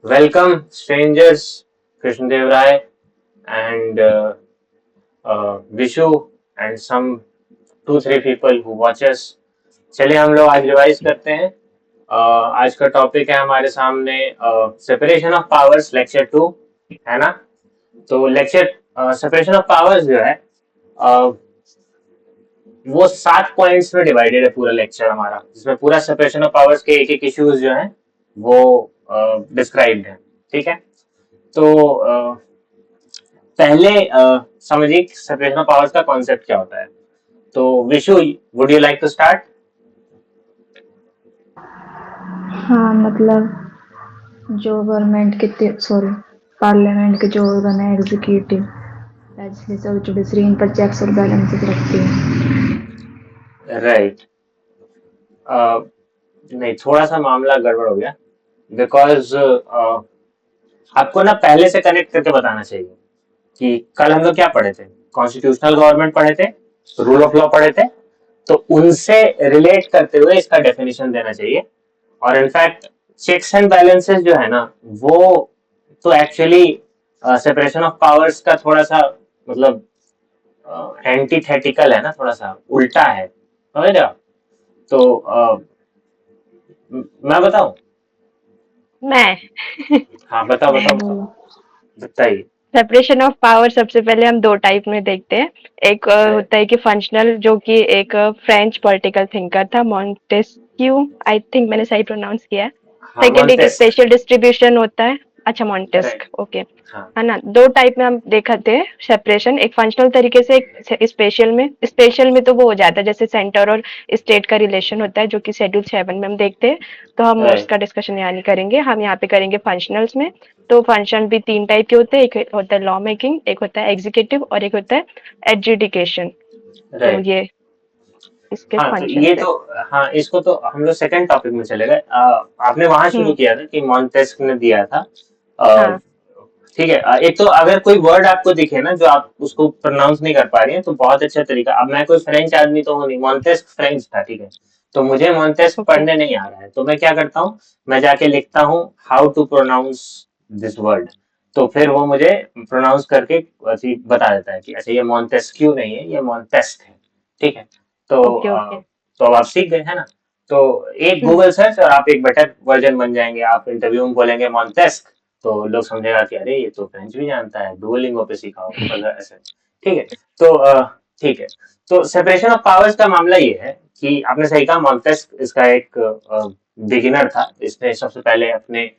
Welcome, strangers, Krishnadev Rai and Vishu and some 2-3 people who watch us. चलिए हम लोग आज रिवाइज करते हैं। आज का टॉपिक है हमारे सामने सेपरेशन ऑफ पावर्स लेक्चर 2, है ना। तो लेक्चर सेपरेशन ऑफ पावर्स जो है अ, वो 7 पॉइंट्स में डिवाइडेड है पूरा लेक्चर हमारा, जिसमें पूरा सेपरेशन ऑफ पावर्स के एक एक इश्यूज जो हैं वो डिस्क्राइब्ड है। ठीक है। तो पहले समझिए सेपरेशन ऑफ पावर्स का कॉन्सेप्ट क्या होता है। तो Vishu, would you like to start? हाँ, मतलब जो गवर्नमेंट के सॉरी पार्लियामेंट के जो ऑर्गन है एग्जीक्यूटिव, लेजिस्लेचर, जुडिशरी, इन पर चेक्स और बैलेंसेस रखती है। राइट। नहीं, थोड़ा सा मामला गड़बड़ हो गया बिकॉज आपको ना पहले से कनेक्ट करके बताना चाहिए कि कल हम लोग क्या पढ़े थे। कॉन्स्टिट्यूशनल गवर्नमेंट पढ़े थे, रूल ऑफ लॉ पढ़े थे। तो उनसे रिलेट करते हुए इसका डेफिनेशन देना चाहिए। और इनफैक्ट चेक्स एंड बैलेंसेस जो है ना, वो तो एक्चुअली सेपरेशन ऑफ पावर्स का थोड़ा सा मतलब एंटीथेटिकल है ना, थोड़ा सा उल्टा है, समझ रहे हो? तो मैं बताऊं? मैं हाँ, बताओ हाँ, बताओ बताओ, बोलो। बताइए। सेपरेशन ऑफ पावर सबसे पहले हम दो टाइप में देखते हैं। एक राइट। होता है कि फंक्शनल, जो कि एक फ्रेंच पॉलिटिकल थिंकर था, मॉन्टेस्क्यू। आई थिंक मैंने सही प्रोनाउंस किया है। हाँ, सेकंड एक मॉन्टेस्क। स्पेशल डिस्ट्रीब्यूशन होता है। अच्छा, मॉन्टेस्क, राइट। ओके। हाँ। है ना, दो टाइप में हम देखा थे सेपरेशन, एक फंक्शनल तरीके से, एक स्पेशल में। स्पेशल में तो वो हो जाता है जैसे सेंटर और स्टेट का रिलेशन होता है, जो कि शेड्यूल 7 में हम देखते हैं। तो हम राइट। उसका डिस्कशन यहाँ नहीं करेंगे, हम यहाँ पे करेंगे फंक्शनल्स में। तो फंक्शन भी तीन टाइप के होते हैं, एक होता है लॉ मेकिंग, एक होता है एग्जीक्यूटिव और एक होता है एडजुडिकेशन। तो राइट। ये इसके हाँ, तो फंक्शन ये है। तो, हाँ, इसको तो हम लोग सेकंड टॉपिक में चले गए। आपने वहां शुरू हम्म। किया था कि मॉन्टेस्क ने दिया था। अ, हाँ। ठीक है। एक तो अगर कोई वर्ड आपको दिखे ना जो आप उसको प्रोनाउंस नहीं कर पा रही हैं, तो बहुत अच्छा तरीका, अब मैं कोई फ्रेंच आदमी तो हूँ नहीं, मॉन्टेस्क फ्रेंच था, ठीक है। तो मुझे मॉन्टेस्क ओके। पढ़ने नहीं आ रहा है, तो मैं क्या करता हूँ, मैं जाके लिखता हूँ how to pronounce this word. तो फिर वो मुझे प्रोनाउंस करके ऐसे बता देता है कि अच्छा ये मॉन्टेस्क्यू नहीं है, ये मॉन्टेस्क है। ठीक है। तो ओके। ओके। तो अब आप सीख गए, है ना। तो एक हम्म। गूगल सर्च और आप एक बेटर वर्जन बन जाएंगे। आप इंटरव्यू में बोलेंगे मॉन्टेस्क, तो लोग समझेगा कि अरे ये तो फ्रेंच भी जानता है, डुओलिंगो पे सीखा होगा, मतलब ऐसे। ठीक है। तो ठीक है। तो सेपरेशन ऑफ पावर्स का मामला ये है कि आपने सही कहा, मॉन्टेस्क इसका एक बिगिनर था। इसने सबसे पहले अपने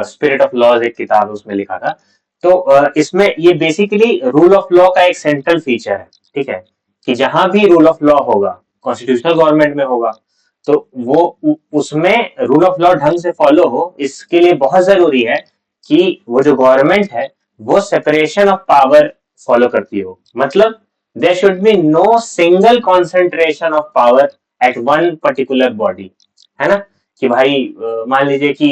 स्पिरिट ऑफ लॉज एक किताब है, उसमें लिखा था। तो इसमें ये बेसिकली रूल ऑफ लॉ का एक सेंट्रल फीचर है। ठीक है। कि जहां भी रूल ऑफ लॉ होगा, कॉन्स्टिट्यूशनल गवर्नमेंट में होगा, तो वो उसमें रूल ऑफ लॉ ढंग से फॉलो हो, इसके लिए बहुत जरूरी है कि वो जो गवर्नमेंट है वो सेपरेशन ऑफ पावर फॉलो करती हो। मतलब there should be no single concentration of power at one particular body, है ना। कि भाई मान लीजिए कि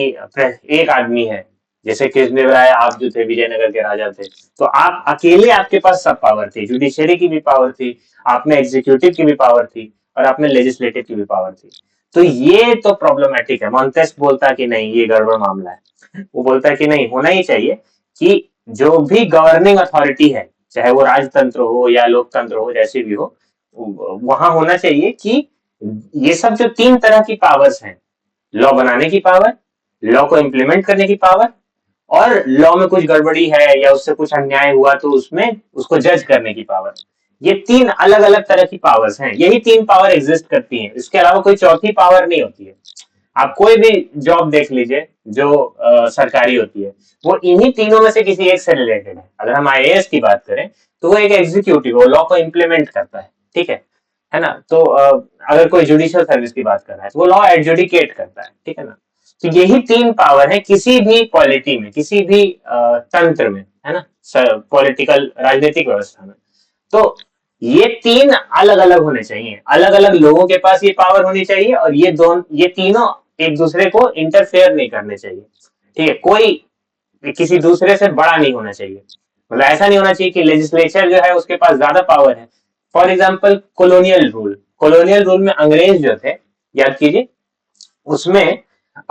एक आदमी है, जैसे कृष्णदेव राय आप जो थे, विजयनगर के राजा थे, तो आप अकेले, आपके पास सब पावर थी, जुडिशरी की भी पावर थी, आप में एग्जीक्यूटिव की भी पावर थी, और आप में लेजिस्लेटिव की भी पावर थी। तो ये तो प्रॉब्लमेटिक है। मॉन्टेस्क बोलता कि नहीं, ये गड़बड़ मामला है। वो बोलता है कि नहीं, होना ही चाहिए कि जो भी गवर्निंग अथॉरिटी है, चाहे वो राजतंत्र हो या लोकतंत्र हो, जैसे भी हो, वहां होना चाहिए कि ये सब जो तीन तरह की पावर्स हैं, लॉ बनाने की पावर, लॉ को इम्प्लीमेंट करने की पावर, और लॉ में कुछ गड़बड़ी है या उससे कुछ अन्याय हुआ तो उसमें उसको जज करने की पावर। ये तीन अलग अलग तरह की पावर्स हैं, यही तीन पावर एग्जिस्ट करती हैं, इसके अलावा कोई चौथी पावर नहीं होती है। आप कोई भी जॉब देख लीजिए जो सरकारी होती है, वो इन्हीं तीनों में से किसी एक से रिलेटेड है। अगर हम आईएएस की बात करें, तो वो एक एग्जीक्यूटिव, वो लॉ को इम्प्लीमेंट करता है। ठीक है ना। तो अगर कोई जुडिशियल सर्विस की बात कर रहा है, तो वो लॉ एडजुडिकेट करता है। ठीक है ना। तो यही तीन पावर है किसी भी पॉलिटी में, किसी भी तंत्र में, है ना, पॉलिटिकल राजनीतिक व्यवस्था में। तो ये तीन अलग अलग होने चाहिए, अलग अलग लोगों के पास ये पावर होनी चाहिए, और ये तीनों एक दूसरे को इंटरफेयर नहीं करने चाहिए। ठीक है। कोई किसी दूसरे से बड़ा नहीं होना चाहिए। मतलब ऐसा नहीं होना चाहिए कि लेजिस्लेचर जो है उसके पास ज्यादा पावर है। फॉर एग्जाम्पल कॉलोनियल रूल में अंग्रेज जो थे, याद कीजिए, उसमें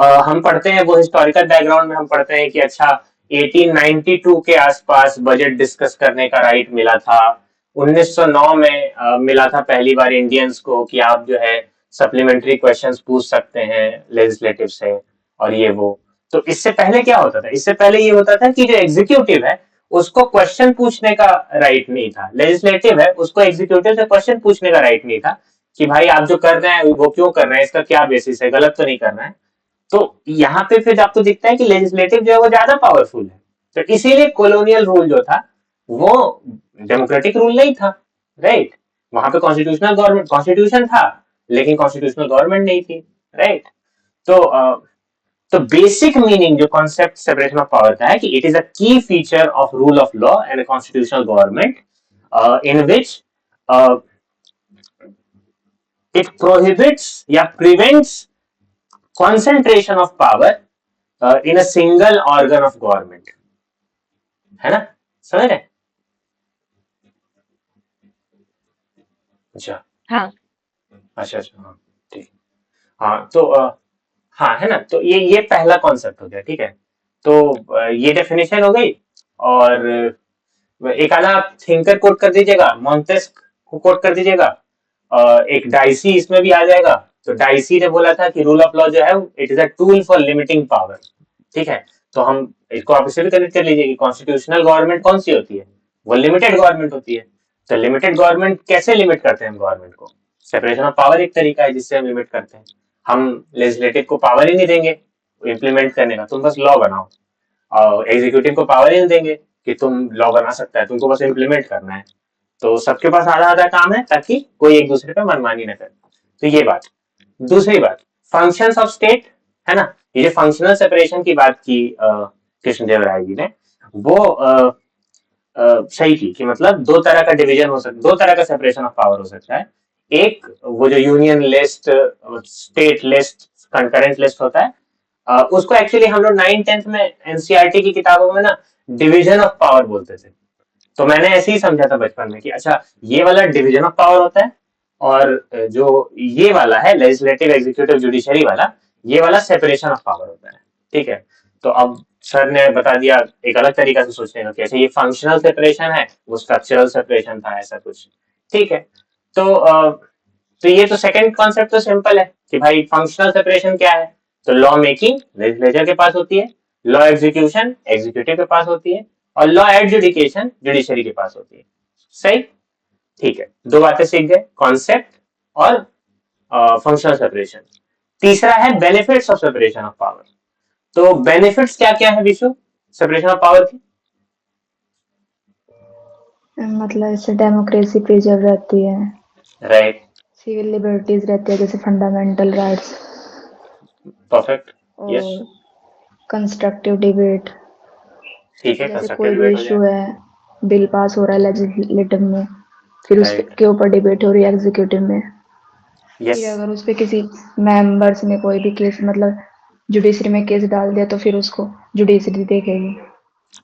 हम पढ़ते हैं वो हिस्टोरिकल बैकग्राउंड में हम पढ़ते हैं कि अच्छा 1892 के आसपास बजट डिस्कस करने का राइट मिला था। 1909 में मिला था पहली बार इंडियंस को कि आप जो है सप्लीमेंट्री क्वेश्चंस पूछ सकते हैं लेजिस्लेटिव से और ये वो। तो इससे पहले क्या होता था? इससे पहले ये होता था कि जो एग्जीक्यूटिव है उसको क्वेश्चन पूछने का राइट नहीं था, लेजिस्लेटिव है उसको एग्जीक्यूटिव से क्वेश्चन पूछने का राइट नहीं था कि भाई आप जो कर रहे हैं वो क्यों कर रहे हैं, इसका क्या बेसिस है, गलत तो नहीं कर रहे हैं। तो यहाँ पे फिर आपको दिखता है कि लेजिस्लेटिव जो है वो ज्यादा पावरफुल है। तो इसीलिए कॉलोनियल रूल जो था वो डेमोक्रेटिक रूल नहीं था, राइट। वहां पे कॉन्स्टिट्यूशनल गवर्नमेंट, कॉन्स्टिट्यूशन था लेकिन कॉन्स्टिट्यूशनल गवर्नमेंट नहीं थी, राइट। तो बेसिक मीनिंग जो कॉन्सेप्ट सेपरेशन ऑफ पावर का है कि इट इज अ की feature of rule of law and constitutional government in which it prohibits या prevents concentration of power in a single organ of government, है ना, समझ रहे? अच्छा हाँ अच्छा अच्छा, हाँ ठीक। हाँ तो हाँ है ना, तो ये पहला कॉन्सेप्ट हो गया, ठीक है। तो ये डेफिनेशन हो गई। और एक आधा आप थिंकर कोट कर दीजिएगा, मॉन्टेस्क को कोट कर दीजिएगा। एक डाइसी इसमें भी आ जाएगा। तो डाइसी ने बोला था कि रूल ऑफ लॉ जो है it is a tool for limiting power, ठीक है। तो हम इसको आप इसे भी कनेक्ट कर लीजिए कि कॉन्स्टिट्यूशनल गवर्नमेंट कौन सी होती है, वो लिमिटेड गवर्नमेंट होती है। तो लिमिटेड गवर्नमेंट कैसे लिमिट करते हैं हम गवर्नमेंट को? सेपरेशन ऑफ पावर एक तरीका है जिससे हम लिमिट करते हैं। हम लेजिस्लेटिव को पावर ही नहीं देंगे इम्प्लीमेंट करने का, तुम बस लॉ बनाओ। और एग्जीक्यूटिव को पावर ही नहीं देंगे कि तुम लॉ बना सकता है, तुमको बस इम्प्लीमेंट करना है। तो सबके पास आधा आधा काम है ताकि कोई एक दूसरे पे मनमानी न करे। तो ये बात। दूसरी बात, फंक्शंस ऑफ स्टेट, है ना। ये जो फंक्शनल सेपरेशन की बात की कृष्णदेव राय जी ने, वो सही की कि मतलब दो तरह का डिवीजन हो सकता, दो तरह का सेपरेशन ऑफ पावर हो सकता है। एक वो जो union list, state list, concurrent list होता है, उसको एक्चुअली हम लोग 9th-10th में एनसीईआरटी की किताबों में ना डिवीजन ऑफ पावर बोलते थे। तो मैंने ऐसे ही समझा था बचपन में कि अच्छा ये वाला डिवीजन ऑफ पावर होता है और जो ये वाला है लेजिस्लेटिव एग्जीक्यूटिव जुडिशरी वाला, ये वाला सेपरेशन ऑफ पावर होता है, ठीक है। तो अब सर ने बता दिया एक अलग तरीका से सोचने का, कैसे ये फंक्शनल सेपरेशन है, वो स्ट्रक्चरल सेपरेशन था, ऐसा कुछ, ठीक है। तो ये तो सेकंड कॉन्सेप्ट तो सिंपल है कि भाई फंक्शनल सेपरेशन क्या है। तो लॉ मेकिंग लेजिस्लेचर के पास होती है, लॉ एग्जीक्यूशन एग्जीक्यूटिव के पास होती है, और लॉ एडजुडिकेशन जुडिशरी के पास होती है। सही, ठीक है। दो बातें सीख गए, कॉन्सेप्ट और फंक्शनल सेपरेशन। तीसरा है benefits of separation of power. तो बेनिफिट्स क्या क्या है विशु सेपरेशन ऑफ पावर की? मतलब इससे डेमोक्रेसी प्रिजर्व रहती है, राइट, सिविल लिबर्टीज रहती है जैसे फंडामेंटल राइट्स, परफेक्ट, यस, और कंस्ट्रक्टिव डिबेट। ठीक है, जैसे कंस्ट्रक्टिव कोई भी डिबेट हो इशू जाएगा, है, बिल पास हो रहा है लेजिस्लेटिव में, फिर राइट, उसके ऊपर डिबेट हो रही है एग्जीक्यूटिव में। यस, फिर अगर उस पे किसी मेंबर्स ने कोई भी केस मतलब जुडिशरी में केस डाल दिया तो फिर उसको जुडिशरी देखेगी।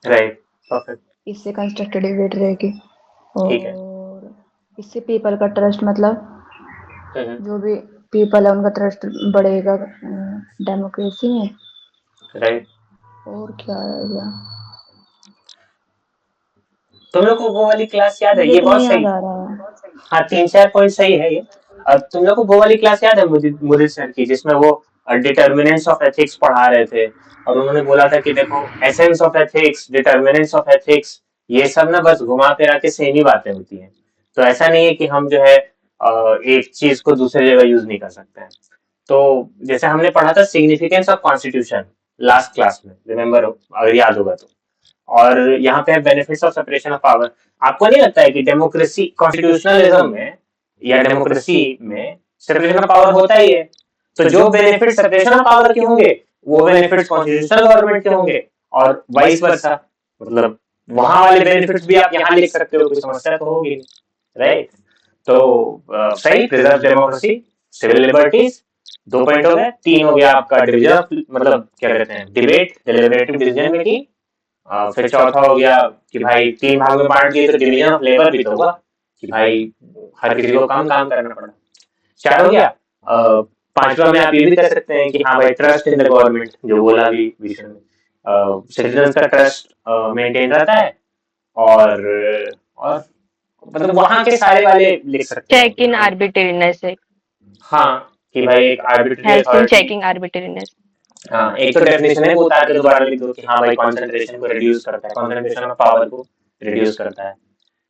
राइट, परफेक्ट, इससे कंस्ट्रक्टिव डिबेट रहेगी। ठीक है, और इससे पीपल का ट्रस्ट, मतलब हम्म, जो भी पीपल है उनका ट्रस्ट बढ़ेगा डेमोक्रेसी में। राइट। और क्या रहेगा, तुम लोग को वो वाली क्लास याद है? मुझे ये तो बहुत नहीं याद सही। आ रहा है। हाँ, 3-4 पॉइंट सही है ये। अब तुम लोग को वो वाली क्लास याद है मुदित सर की, जिसमें वो डिटर्मिनेंट्स ऑफ एथिक्स पढ़ा रहे थे और उन्होंने बोला था कि देखो essence of ethics, determinants of ethics, ये सब ना बस घुमा फिरा के सेम ही बातें होती हैं। तो ऐसा नहीं है कि हम जो है एक चीज को दूसरी जगह यूज नहीं कर सकते हैं। तो जैसे हमने पढ़ा था significance of constitution last class में, रिमेम्बर हो अगर याद होगा तो। और यहाँ पे benefits of separation of power. आपको नहीं लगता है कि डेमोक्रेसी, कॉन्स्टिट्यूशनलिज्म में या डेमोक्रेसी में सेपरेशन ऑफ पावर होता ही है? तो जो बेनिफिट सेपरेशन ऑफ पावर के होंगे वो बेनिफिट्स कॉन्स्टिट्यूशनल गवर्नमेंट के होंगे, और वाइस वर्सा। मतलब वहां वाले बेनिफिट्स भी आप यहाँ लिख सकते हो, कोई समस्या तो होगी, राइट। तो सही, preserve democracy, civil liberties, 2 point हो गए। 3 हो गया आपका डिवीजन ऑफ, मतलब क्या कहते हैं, डिबेट, डेलिबरेटिव डिसीजन मेकिंग। फिर चौथा हो गया कि भाई 3 भाग में बांट दिए तो डिवीजन ऑफ लेबर भी तो हुआ कि भाई हर किसी को कम काम करना पड़ा। 4 हो गया 5वां में आप ये भी कर सकते हैं कि हाँ भाई ट्रस्ट इन द गवर्नमेंट, जो बोला भी विषय में, सिटीजन का ट्रस्ट मेंटेन रहता है। और मतलब वहां के सारे वाले लिख सकते हैं चेक कि इन हाँ आर्बिट्रेरीनेस है, हाँ कि भाई एक arbitrary helps in authority. Checking arbitrariness. हाँ, एक तो डेफिनेशन है, वो उतार के दोबारा लिख दो कि हाँ भाई कंसंट्रेशन को रिड्यूस करता है, कंसंट्रेशन ऑफ पावर को रिड्यूस करता है।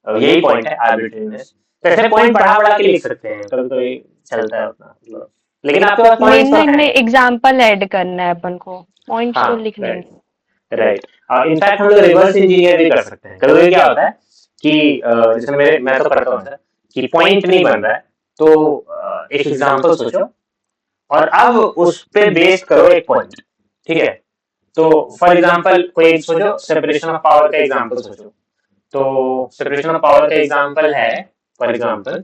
यही पॉइंट है आर्बिट्रीनेस। तो ऐसे पॉइंट बढ़ा बढ़ा के लिख सकते हैं, कभी कभी चलता है अपना मतलब। लेकिन आपके पास पॉइंट्स तो मेन हैं। में एग्जाम्पल ऐड करना है अपन को, पॉइंट्स हाँ तो लिख राइट लेंगे। राइट। इनफैक्ट हम लोग रिवर्स इंजीनियर भी कर सकते हैं। कभी कभी क्या होता है कि जैसे मैं तो करता हूँ ऐसा कि पॉइंट नहीं बन रहा है, तो एक एग्जांपल सोचो और अब उस पे बेस करो एक पॉइंट। ठीक है, तो फॉर एग्जांपल कोई एक सोचो, सेपरेशन ऑफ पावर का एग्जांपल सोचो। तो सेपरेशन ऑफ पावर का एग्जांपल है, for example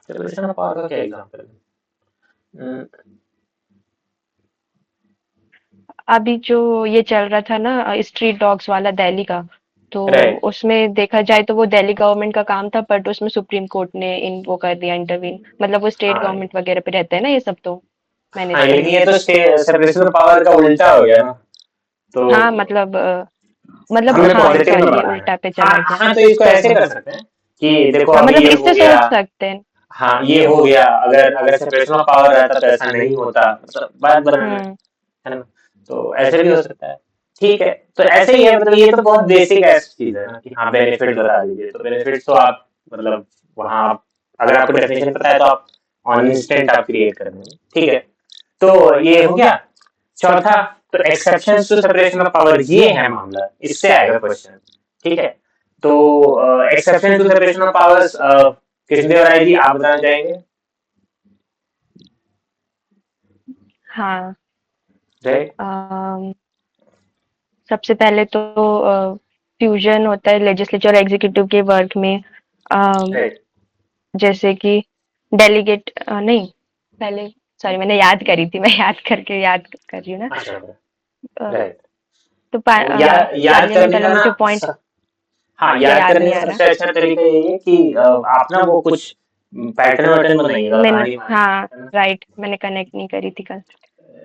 separation of power का क्या एग्जांपल है? अभी जो ये चल रहा था ना स्ट्रीट डॉग्स वाला दिल्ली का, तो राइट। उसमें देखा जाए तो वो दिल्ली गवर्नमेंट का काम था, बट उसमें सुप्रीम कोर्ट ने इन वो कर दिया इंटरवीन, मतलब वो स्टेट हाँ गवर्नमेंट वगैरह पे रहते हैं ना ये सब, तो मैनेज हाँ, लेकिन करना। ये तो सेपरेशन ऑफ पावर का उल्टा हो गया ना। तो हाँ मतलब हमें हाँ पॉजिटिव में एग्जैक्टली बढ़ाना है। उल्टा पे हाँ चला गया। हाँ, तो इसको ऐसे कर सकते हैं कि देखो हाँ अभी मतलब ये हो इससे गया। सोच सकते हैं। हाँ ये हो गया, अगर अगर सेपरेशन ऑफ पावर रहता तो ऐसा नहीं होता, मतलब बात बनाना हम्म है ना। तो ऐसे भी हो सकता है। ठीक है, तो ऐसे ही है, मतलब ये तो बहुत बेसिक ऐसी चीज है ना कि हाँ बेनिफिट बता दीजिए, तो बेनिफिट तो आप मतलब वहाँ अगर आपको डेफिनेशन पता है तो आप ऑन इंस्टेंट आप क्रिएट कर देंगे। ठीक है, तो ये हो गया। चौथा, तो exceptions to separation of power, ये है मामला, इससे आएगा क्वेश्चन। ठीक है, तो exception to separation of powers Krishnadev Rai ji आप बताना चाहेंगे? हाँ राइट अम, सबसे पहले तो फ्यूजन होता है लेजिस्लेचर और एग्जीक्यूटिव के वर्क में, अम, राइट जैसे कि डेलीगेट नहीं, पहले सॉरी मैंने याद करी थी, मैं याद कर रही हूँ ना। अच्छा अ, राइट। तो तो याद पार्लियामेंट करने का अलॉन्ग ना जो पॉइंट हाँ, याद याद करने नहीं का आ रहा। सबसे अच्छा तरीका यही है कि आप ना वो कुछ पैटर्न वैटर्न बनाइएगा मैंने कहानी वहानी, हाँ है ना। राइट, मैंने कनेक्ट नहीं करी थी कल।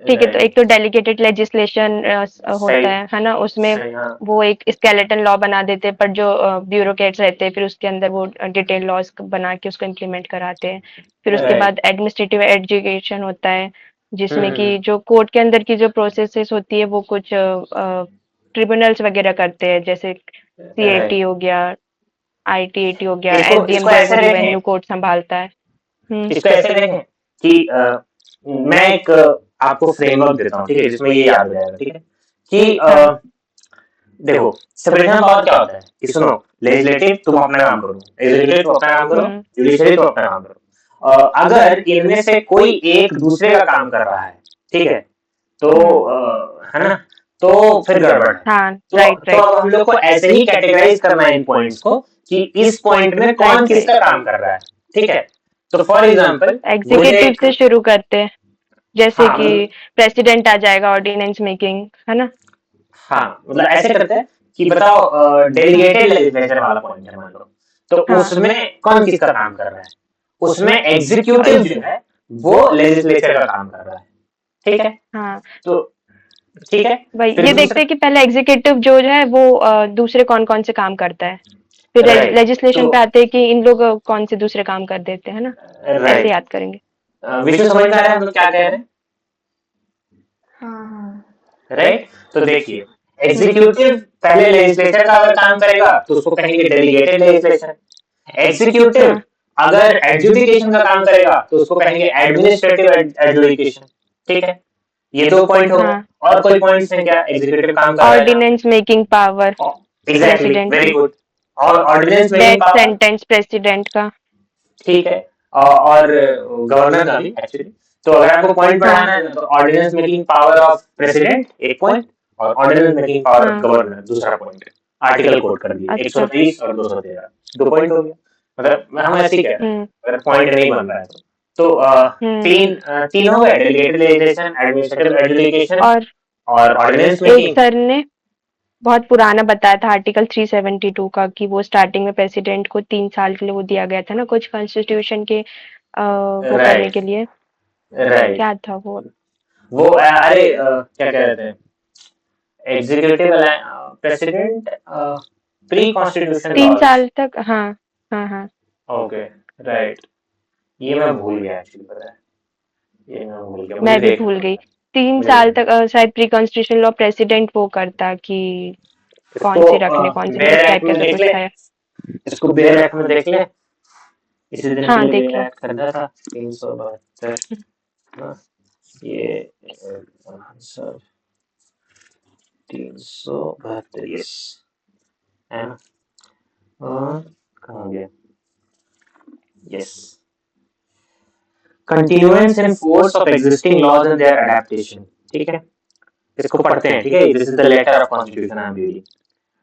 ठीक है, तो राइट, एक तो डेलीगेटेड लेजिस्लेशन सही होता है ना, उसमें सही। हाँ वो एक स्केलेटन लॉ बना देते हैं, पर जो ब्यूरोक्रेट्स रहते हैं फिर उसके अंदर वो डिटेल लॉज बना के उसको इम्प्लीमेंट कराते हैं। फिर उसके राइट। बाद एडमिनिस्ट्रेटिव एजुकेशन होता है, जिसमें कि हम्म। जो कोर्ट के अंदर की जो प्रोसेसेस होती है वो कुछ ट्रिब्यूनल्स वगैरह करते हैं, जैसे सीएटी राइट, हो गया, आईटीएटी हो गया, इसको एसडीएम इसको जो है वो ऐसे देखें, रिवेन्यू कोर्ट संभालता है। हम्म इसको ऐसे देखें कि मैं एक आपको फ्रेमवर्क देता हूँ, ठीक है, जिसमें ये याद हो जाएगा। ठीक है कि हाँ देखो सेपरेशन ऑफ पावर क्या होता है कि सुनो, लेजिस्लेटिव तुम अपना काम करो, एग्जीक्यूटिव तुम अपना काम करो, हम्म जुडिशरी तुम अपना काम करो। अगर इनमें से कोई एक दूसरे का काम कर रहा है, ठीक है, तो हम्म है ना, तो फिर गड़बड़ है। हाँ राइट तो राइट अब हम लोग को ऐसे ही कैटेगराइज करना है इन पॉइंट्स को कि इस पॉइंट में कौन राइट राइट किसका काम कर रहा है। ठीक है, तो फॉर एग्जांपल मुझे एग्जीक्यूटिव एक से शुरू करते हैं, जैसे हाँ कि प्रेसिडेंट आ जाएगा, ऑर्डिनेंस मेकिंग है ना। हाँ मतलब ऐसे करते हैं कि बताओ हाँ डेलीगेटेड लेजिस्लेचर वाला पॉइंट है मान लो, तो हाँ उसमें कौन किसका काम कर रहा है? उसमें एग्जीक्यूटिव जो है वो लेजिस्लेचर का काम कर रहा है। ठीक है, हाँ तो ठीक है, भाई फिर ये देखते दूसरा हैं कि पहले एग्जीक्यूटिव जो है वो दूसरे कौन कौन से काम करता है, फिर राइट। तो लेजिस्लेशन पे आते हैं कि इन लोग कौन से दूसरे काम कर देते हैं ना, ऐसे राइट, याद करेंगे। विष्णु समझ में आ रहा है हम लोग क्या कह रहे हैं? हाँ हाँ राइट, तो देखिए हम्म एग्जीक्यूटिव पहले लेजिस्लेचर का अगर काम करेगा तो उसको कहेंगे डेलीगेटेड लेजिस्लेशन। एग्जीक्यूटिव हाँ अगर एडजुडिकेशन का काम करेगा तो उसको कहेंगे एडमिनिस्ट्रेटिव एडजुडिकेशन। ठीक है, ये दो पॉइंट हो गए। हाँ और कोई पॉइंट्स हैं क्या एग्जीक्यूटिव काम कर रहा है जहाँ ऑर्डिनेंस मेकिंग पावर पे? एग्जैक्टली, प्रेसिडेंट वेरी की, गुड। और ordinance making death power, sentence president का। ठीक है, और गवर्नर का भी एक्चुअली। तो अगर आपको पॉइंट हाँ बढ़ाना है ना तो ordinance making power of president एक पॉइंट, और ऑर्डिनेंस मेकिंग पावर ऑफ हाँ गवर्नर दूसरा पॉइंट। आर्टिकल कोड कर दिए अच्छा 123 और 213, दो पॉइंट हो गया। मतलब हम ऐसे ही कह रहे हैं, हम्म अगर पॉइंट नहीं बन रहा है तो हम्म तीन हो गए, डेलीगेटेड लेजिस्लेशन, एडमिनिस्ट्रेटिव एडजुडिकेशन और और ऑर्डिनेंस एक मेकिंग। सर ने बहुत पुराना बताया था आर्टिकल 372 का, कि वो स्टार्टिंग में प्रेसिडेंट को 3 साल के लिए वो दिया गया था ना कुछ कॉन्स्टिट्यूशन के वो करने राइट के लिए राइट क्या था वो वो अरे क्या कह रहे थे, एग्जीक्यूटिव प्रेसिडेंट, प्री कॉन्स्टिट्यूशन 3 साल लॉज। तक हाँ हाँ हाँ ओके राइट, ये मैं भूल गया एक्चुअली, पता है, ये मैं भूल गया, मुझे मैं भी देखना भूल गई पड़ेगा। 3 साल मुझे तक शायद प्री कॉन्स्टिट्यूशन लॉ प्रेसिडेंट वो करता कि इसको कौन सी रखने कौन सी नहीं बेयर इस टाइप एक्ट का में ऐसा देख कुछ ले, था इसको बेयर एक्ट में देख ले, इसी दिन के हाँ लिए देख बेयर लो एक्ट करना था 372। हाँ, ये आंसर 332 है ना, और कहाँ गया, yes, continuance and force of existing laws and their adaptation. ठीक है, इसको पढ़ते हैं, ठीक है, this is the letter of constitution I am reading.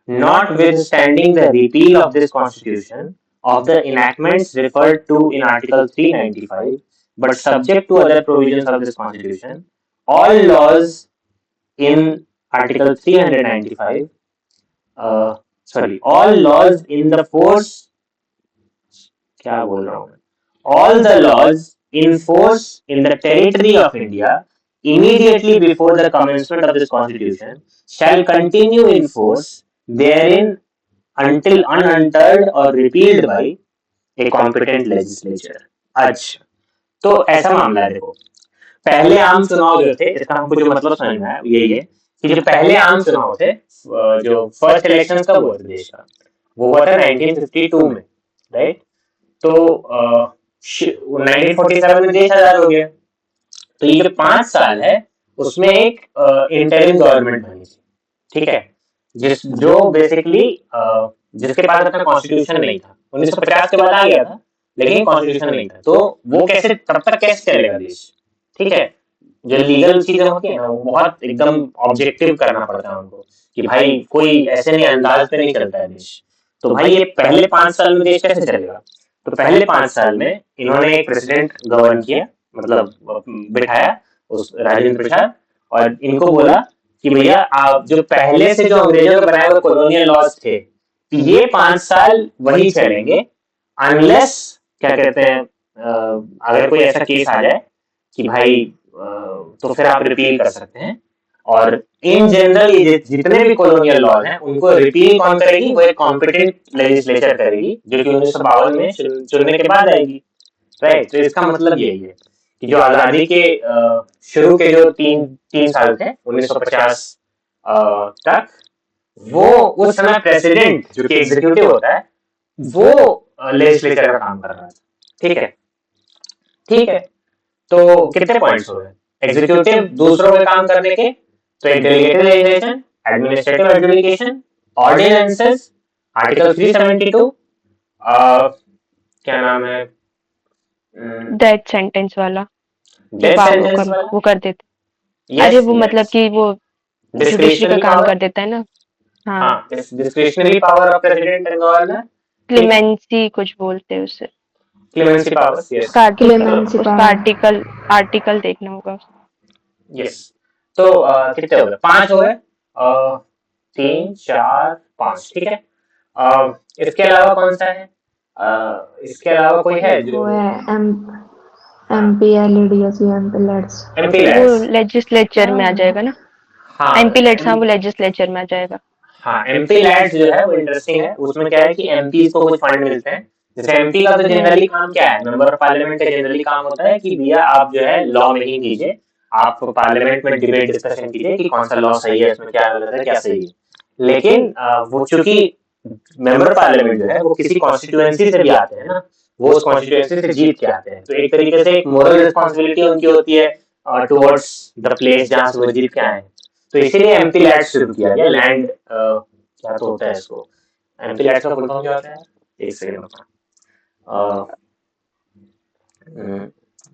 Notwithstanding the repeal of this constitution, of the enactments referred to in Article 395, but subject to other provisions of this constitution, all laws in Article 395, all laws in the force, क्या बोल रहा हूँ मैं, all the laws in force in the territory of India immediately before the commencement of this constitution shall continue in force therein until unaltered or repealed by a competent legislature। अच्छा, तो ऐसा मामला है, देखो, पहले आम चुनाव जो थे, इसका हमको जो मतलब समझ में आया यही है कि जो पहले आम चुनाव थे, जो फर्स्ट इलेक्शन कब हुआ था देश का, वो हुआ था 1952 में, राइट। तो 1947 में देश आजाद हो गया, तो ये जो 5 साल है उसमें एक इंटरिम गवर्नमेंट बनी थी, ठीक है, जो बेसिकली जिसके पास अपना कॉन्स्टिट्यूशन नहीं था, 1950 के बाद आ गया था, लेकिन कॉन्स्टिट्यूशन नहीं था, तो वो कैसे, तब तक कैसे चलेगा देश, ठीक है। जो लीगल चीजें होती है ना, वो बहुत एकदम ऑब्जेक्टिव करना पड़ता है उनको, कि भाई कोई ऐसे नहीं अंदाज पे नहीं चलता है देश। तो भाई ये पहले 5 साल में देश कैसे चलेगा, तो पहले 5 साल में इन्होंने एक प्रेसिडेंट गवर्न किया, मतलब बिठाया, उस राजेंद्र प्रसाद, और इनको बोला कि भैया आप जो पहले से जो अंग्रेजों के बनाए हुए कॉलोनियल लॉज थे, ये 5 साल वही चलेंगे, अनलेस क्या कहते हैं, अगर कोई ऐसा केस आ जाए कि भाई तो फिर आप रिपील कर सकते हैं। और इन जनरल ये जितने भी कॉलोनियल लॉज हैं उनको रिपील कौन करेगी, वो एक कॉम्पिटेंट लेजिस्लेचर करेगी, जो कि 1952 में चुनने के बाद आएगी, राइट। तो इसका मतलब यही है कि जो आजादी के शुरू के जो तीन तीन साल थे 1950 तक, वो उस समय प्रेसिडेंट जो कि एग्जीक्यूटिव होता है, वो लेजिस्लेचर का काम कर रहा था, ठीक है, ठीक है। तो कितने पॉइंट्स हो गए, एग्जीक्यूटिव दूसरों के काम करने के, तो एक delegated legislation, administrative adjudication, ordinances, article 372, क्या नाम है, डेथ सेंटेंस वाला डेथ सेंटेंस वाला, वो कर देते yes, अरे वो yes, मतलब कि वो जुडिशरी का काम कर देता है ना हाँ discretionary power of president and governor, clemency कुछ बोलते हैं उससे क्लेमेंसी पावर्स, यस, उसका Clemency उसका power। आर्टिकल देखना होगा यस। तो कितने हो गए, 5 हो गए, 3 4 5, ठीक है। इसके अलावा कौन सा है, इसके अलावा कोई है जो, वो है MP LEDs या MP LEDs। एमपी वो लैड्स, लेजिस्लेचर में आ जाएगा ना हाँ एमपी लेट्स हाँ वो लेजिस्लेचर में आ जाएगा हाँ, एमपी लैड्स जो है वो इंटरेस्टिंग है, उसमें क्या है कि एमपी को कुछ फंड मिलते हैं। जैसे एमपी का तो जनरली काम क्या है, मेंबर ऑफ पार्लियामेंट का जनरली काम होता है कि भैया आप जो है लॉ मेकिंग कीजिए, आप पार्लियामेंट में डिबेट डिस्कशन कीजिए कि कौन सा लॉ सही है, इसमें क्या गलत है क्या सही है। लेकिन वो चूंकि मेंबर पार्लियामेंट जो है वो किसी कॉन्स्टिट्यूएंसी से भी आते हैं ना, वो उस कॉन्स्टिट्यूएंसी से जीत के आते हैं, तो एक तरीके से एक मोरल रिस्पॉन्सिबिलिटी उनकी होती है टुवर्ड्स द प्लेस जहाँ से वो जीत के आए। तो इसीलिए एमपी लैड शुरू किया गया, लैंड क्या तो होता है इसको, एमपी लैड का फुल फॉर्म क्या होता है, एक second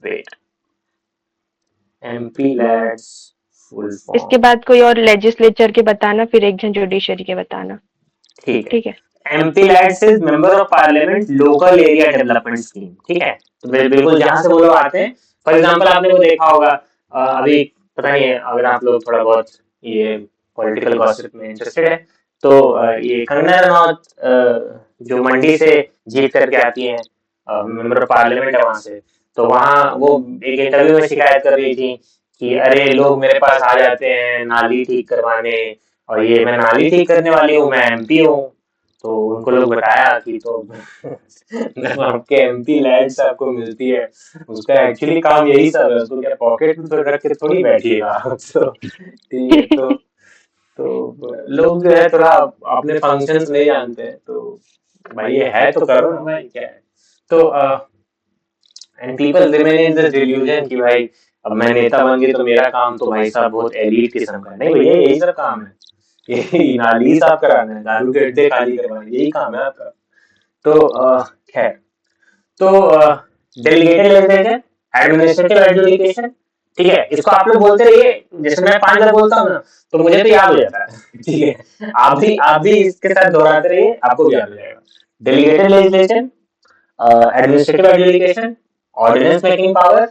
wait, MP LADs full इसके फॉर्म, बाद कोई और लेजिस्लेचर के बताना फिर एक जन जुडिशरी के बताना ठीक है। MP lads is member of parliament local area development scheme, ठीक है। तो बिल्कुल जहां से वो लोग आते हैं, फॉर एग्जांपल आपने वो देखा होगा, अभी पता नहीं है अगर आप लोग थोड़ा बहुत ये पॉलिटिकल गॉसिप में इंटरेस्टेड है, तो ये कंगना रनौत जो मंडी से जीत करके आती है, मेंबर ऑफ पार्लियामेंट है वहां से, तो वहाँ वो एक इंटरव्यू में शिकायत कर रही थी कि अरे लोग मेरे पास आ जाते हैं नाली ठीक करवाने, और ये मैं नाली ठीक करने वाली हूँ, मैं एमपी हूँ। तो उनको लोग बताया कि तो जब आपके एमपी लैंड आपको मिलती है, उसका एक्चुअली काम यही सब है, उसको क्या पॉकेट में तो रख के थोड़ी बैठिएगा आप। तो ठीक है, तो लोग जो है थोड़ा अपने फंक्शंस नहीं जानते हैं, तो भाई ये है तो करो ना भाई, क्या है। तो and people remain in this delusion कि भाई अब मैं नेता बन गई तो मेरा काम तो भाई साहब बहुत एलीट किस्म का है। नहीं भैया, यही सब काम है, ये नाली साफ कराना है, दारू के अड्डे खाली करवाने, यही काम है आपका। तो खैर, तो डेलीगेटेड लेजिस्लेचर, एडमिनिस्ट्रेटिव एडजुडिकेशन, ठीक है, इसको आप लोग बोलते रहिए, जैसे मैं 5 बार बोलता हूँ ना तो मुझे तो याद हो जाता है। ठीक है, आप भी इसके साथ दोहराते रहिए, आपको भी याद हो जाएगा। Delegated legislation, administrative adjudication, ordinance making power,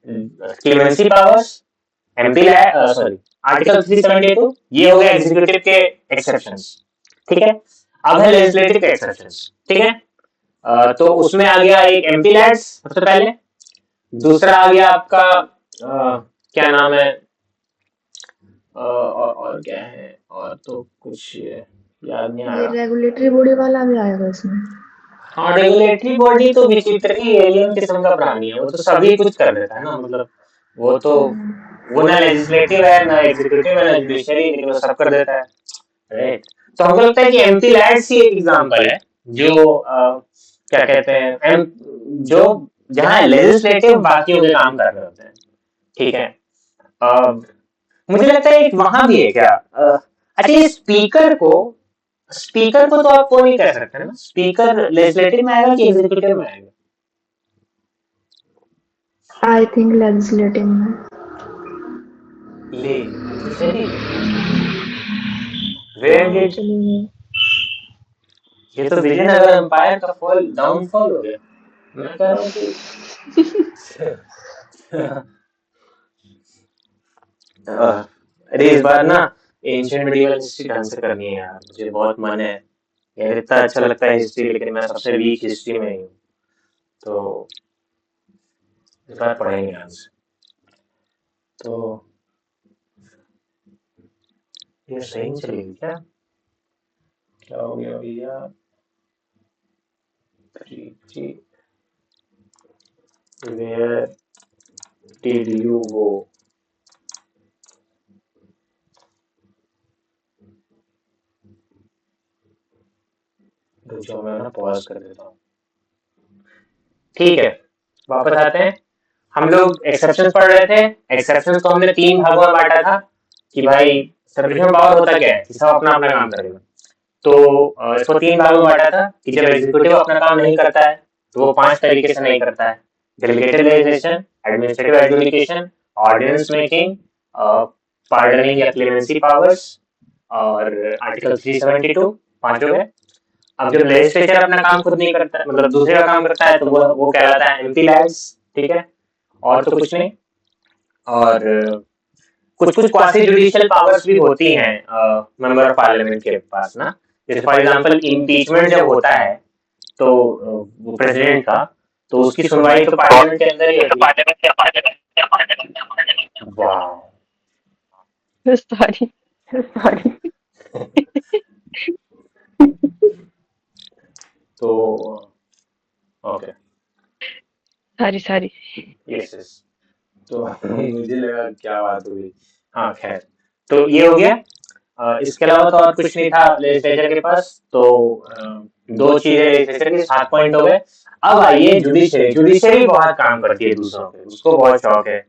clemency powers, MP sorry article 372, ये हो गया एग्जीक्यूटिव के एक्सेप्शंस। ठीक है, अब है लेजिस्लेटिव के एक्सेप्शंस। ठीक है, तो उसमें आ गया एक एमपी लैड्स सबसे पहले, दूसरा आ गया आपका क्या नाम है, और क्या है, और तो कुछ याद नहीं आ ये रहा। रेगुलेटरी बॉडी वाला भी आएगा इसमें। हाँ, रेगुलेटरी बॉडी तो विचित्र ही एलियन किस्म का प्राणी है, वो तो सभी कुछ कर देता है ना, मतलब वो तो वो ना लेजिस्लेटिव है, ना एग्जीक्यूटिव है, ना जुडिशरी, लेकिन वो सब कर देता है। राइट, तो हमको लगता है कि एमपी लैड्स ही एक एग्जांपल है जो क्या कहते हैं जो जहाँ लेजिस्लेटिव बाकियों के काम कर रहे होते हैं। ठीक है, मुझे लगता है एक वहां भी है क्या, अच्छा ये स्पीकर को तो आप वो नहीं कह सकते ना, स्पीकर लेजिस्लेटिव में आएगा कि एग्जीक्यूटिव में आएगा। आई थिंक लेजिस्लेटिव में। लेजिस्लेटिव वेयर डिड, चलिए, ये तो विजयनगर एम्पायर का फॉल डाउनफॉल हो गया। मैं कह रहा हूँ कि अरे इस बार ना एंशिएंट मिडिवल हिस्ट्री ढंग से करनी है यार, मुझे बहुत मन है यार, इतना अच्छा लगता है हिस्ट्री, लेकिन मैं सबसे वीक हिस्ट्री में ही हूँ। तो इस बार पढ़ेंगे ढंग से। तो ये सही नहीं चलेगी क्या, क्या हो गया भैया, वेयर डिड यू गो, रुको मैं ना पॉज कर देता हूँ। ठीक है, वापस आते हैं। हम लोग एक्सेप्शंस पढ़ रहे थे। एक्सेप्शंस को हमने 3 भागों में बांटा था कि भाई सेपरेशन पावर होता क्या है कि सब अपना अपना काम करेगा। तो इसको 3 भागों में बांटा था कि जब एग्जीक्यूटिव अपना काम नहीं करता है तो वो 5 तरीके से नहीं करता है: delegated legislation, administrative adjudication, ordinance making, pardoning या क्लेमेंसी पावर्स, और आर्टिकल 372, 5 हो गए। अब जब लेजिस्लेचर अपना काम खुद नहीं करता, मतलब दूसरे का काम करता है, तो वो कहलाता है एमपी लैड्स। ठीक है, और तो कुछ नहीं। और कुछ कुछ क्वासी जुडिशियल पावर्स भी होती हैं मेंबर ऑफ पार्लियामेंट के पास ना, जैसे फॉर एग्जांपल इम्पीचमेंट जब होता है तो वो प्रेसिडेंट का, तो उसकी सुनवाई तो पार्लियामेंट के अंदर ही होती है। वाह, सॉरी। तो ओके, सॉरी। यस यस, तो मुझे लगा क्या बात हुई। हाँ खैर, तो ये हो गया। इसके अलावा तो और कुछ नहीं था लेजिस्लेचर के पास। तो 2 चीजें लेजिस्लेचर की, 7 पॉइंट हो गए। अब आइए जुडिशरी। जुडिशरी बहुत काम करती है दूसरों पे, उसको बहुत शौक है,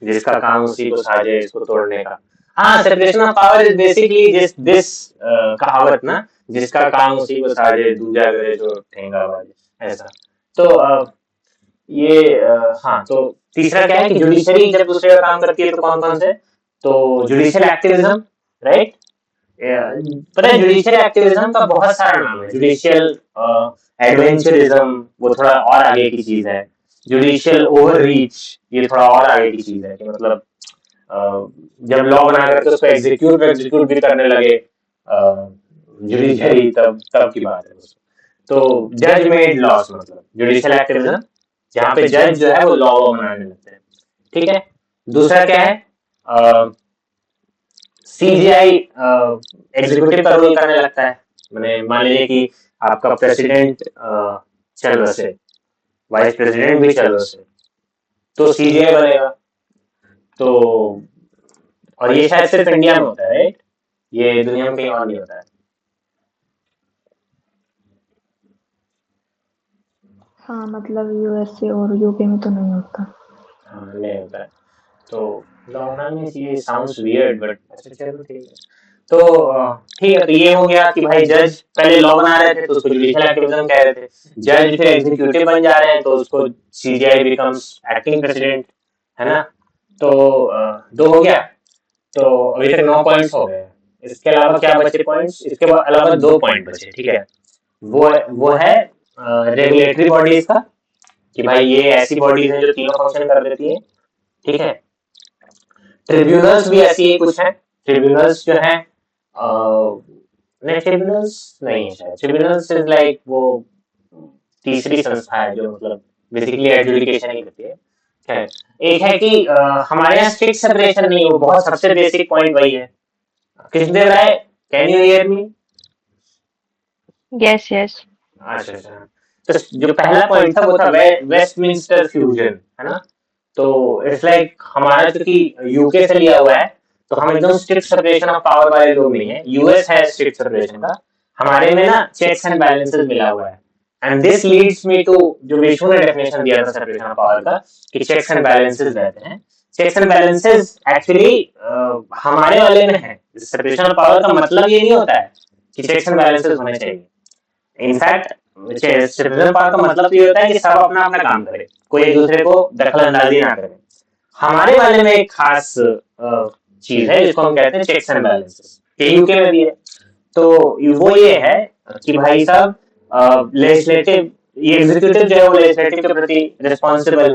जिसका काम उसी को साजे इसको तोड़ने का। हाँ, separation of power is basically this कहावत ना, जिसका काम उसी को साजे दूजा करे जो ठेंगा बाजे, ऐसा। तो ये हाँ, तो तीसरा क्या है कि जुडिशरी जब दूसरे का काम करती है तो कौन कौन से, तो जुडिशियल एक्टिविज्म, राइट। पता है जुडिशियल एक्टिविज्म का बहुत सारा नाम है। जुडिशियल एडवेंचरिज्म, वो थोड़ा और आगे की चीज है। जुडिशियल ओवररीच, ये थोड़ा और आगे की चीज है कि मतलब जब लॉ बना करके उसको एग्जीक्यूट भी करने लगे जुडिशरी, तब तब की बात है। तो जज मेड लॉस मतलब जुडिशियल एक्टिविज्म, जहाँ पे जज जो है वो लॉ बनाने लगते हैं, ठीक है। दूसरा क्या है, सीजीआई एग्जीक्यूटिव का रोल करने लगता है। मैंने मान लीजिए कि आपका प्रेसिडेंट चल बसे, वाइस प्रेसिडेंट भी चल बसे, तो सीजीआई बनेगा। तो और ये शायद सिर्फ इंडिया में होता है, राइट? ये दुनिया में कहीं और नहीं होता है। हाँ मतलब यूएसए और यूके में तो नहीं होता। हाँ नहीं होता है। तो लॉ बनाने में ये साउंड्स वियर्ड बट अच्छा चलो ठीक है। तो ठीक है, तो ये हो गया कि भाई जज पहले लॉ बना रहे थे तो उसको जुडिशियल एक्टिविज्म कह रहे थे, जज फिर एग्जीक्यूटिव बन जा रहे हैं तो उसको सीजीआई बिकम्स एक्टिंग प्रेसिडेंट, है ना। तो दो हो गया। तो अभी तक 9 पॉइंट्स हो गए। इसके अलावा क्या बचे पॉइंट्स? इसके अलावा 2 पॉइंट बचे, ठीक है। वो है रेगुलेटरी बॉडीज का, कि भाई ये ऐसी बॉडीज हैं जो तीनों फंक्शन कर देती है, ठीक है। ट्रिब्यूनल्स भी ऐसी ही कुछ है। ट्रिब्यूनल्स जो है नहीं, ट्रिब्यूनल्स नहीं है शायद। ट्रिब्यूनल्स इज लाइक वो तीसरी संस्था है जो मतलब बेसिकली एडजुडिकेशन ही करती है। खैर, एक है कि हमारे यहाँ स्ट्रिक्ट सेपरेशन नहीं है, वो बहुत सबसे बेसिक पॉइंट वही है। Krishnadev Rai, can you hear me? Yes yes अच्छा अच्छा। तो जो पहला पॉइंट था वो था वेस्टमिंस्टर फ्यूजन, है ना। तो इट्स लाइक हमारा चूंकि यूके से लिया हुआ है तो हम एकदम स्ट्रिक्ट सेपरेशन ऑफ पावर वाले लोग नहीं है। यूएस है स्ट्रिक्ट सेपरेशन का, हमारे में ना चेक्स एंड बैलेंसेस मिला हुआ है। And this leads me to जो विष्णु ने डेफिनेशन दिया था सेपरेशन ऑफ पावर का, कि चेक्स एंड बैलेंसेस रहते हैं। चेक्स एंड बैलेंसेस एक्चुअली हमारे वाले में है। सेपरेशन ऑफ पावर का मतलब ये नहीं होता है कि चेक्स एंड बैलेंसेस होने चाहिए। इनफैक्ट सिटीजन पावर का मतलब ये होता है कि सब अपना अपना काम करे, कोई एक दूसरे को दखल अंदाजी ना करे। हमारे वाले में एक खास चीज है जिसको हम कहते हैं चेक्स एंड बैलेंसेस, यूके में भी है। तो वो ये है कि भाई साहब लेजिस्लेटिव, ये एग्जीक्यूटिव जो है वो लेजिस्लेटिव के प्रति रिस्पॉन्सिबल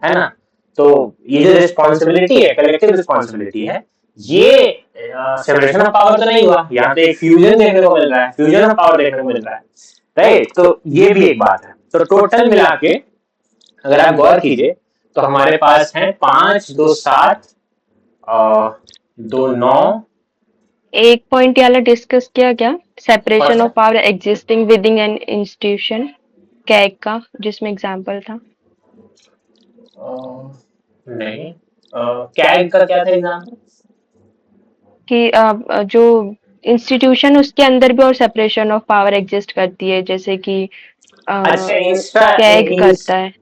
है ना। तो ये जो रिस्पॉन्सिबिलिटी है, कलेक्टिव रिस्पॉन्सिबिलिटी है, ये सेपरेशन ऑफ पावर तो नहीं हुआ, यहाँ पे एक फ्यूजन देखने को मिल रहा है, फ्यूजन ऑफ पावर देखने को मिल रहा है, राइट। तो ये भी एक बात है। तो टोटल मिला के अगर आप गौर कीजिए तो हमारे पास है 5 2 7 2 9। एक पॉइंट ये वाला डिस्कस किया क्या, separation of power existing with in an institution, CAG का जिसमें एग्जांपल था? नहीं, कैग का क्या था एग्जांपल? कि जो इंस्टीट्यूशन उसके अंदर भी और सेपरेशन ऑफ पावर एग्जिस्ट करती है, जैसे कि अच्छा इंस्टा, कैग करता है,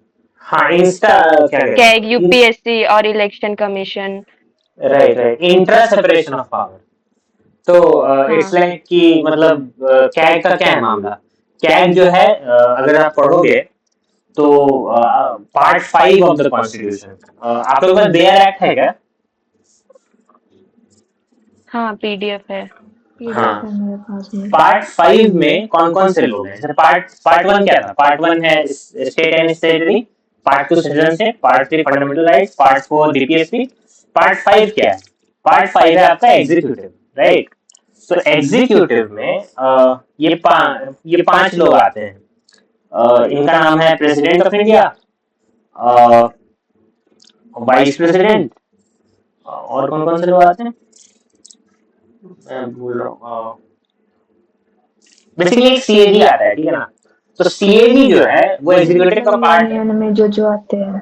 हाँ इंस्टा क्या कहते कैग हैं? यूपीएससी और election commission. Right right, intra separation of power. तो इट्स लाइक कि मतलब कैग का क्या है मामला? कैग जो है अगर आप पढ़ोगे तो पार्ट 5 ऑफ द कॉन्स्टिट्यूशन, आप लोगों के पास बेयर एक्ट है क्या? हाँ पीडीएफ है। हाँ, पीडीएफ है मेरे पास में। पार्ट 5 में कौन कौन से लोग हैं? जैसे पार्ट 1 क्या था? पार्ट 1 है state and स्टेटरी, part 2 citizenship, part 3 fundamental rights, part 4 DPSP, part 5 क्या है? पार्ट 5 है आपका एग्जीक्यूटिव, राइट। तो एग्जीक्यूटिव में ये 5 लोग आते हैं। इनका नाम है president of India, vice president, और कौन कौन से लोग आते हैं मैं भूल रहा हूँ। बेसिकली एक सीएजी आता है, ठीक है ना। तो सीएजी जो है वो एग्जीक्यूटिव का पार्ट है। यूनियन में जो आते हैं।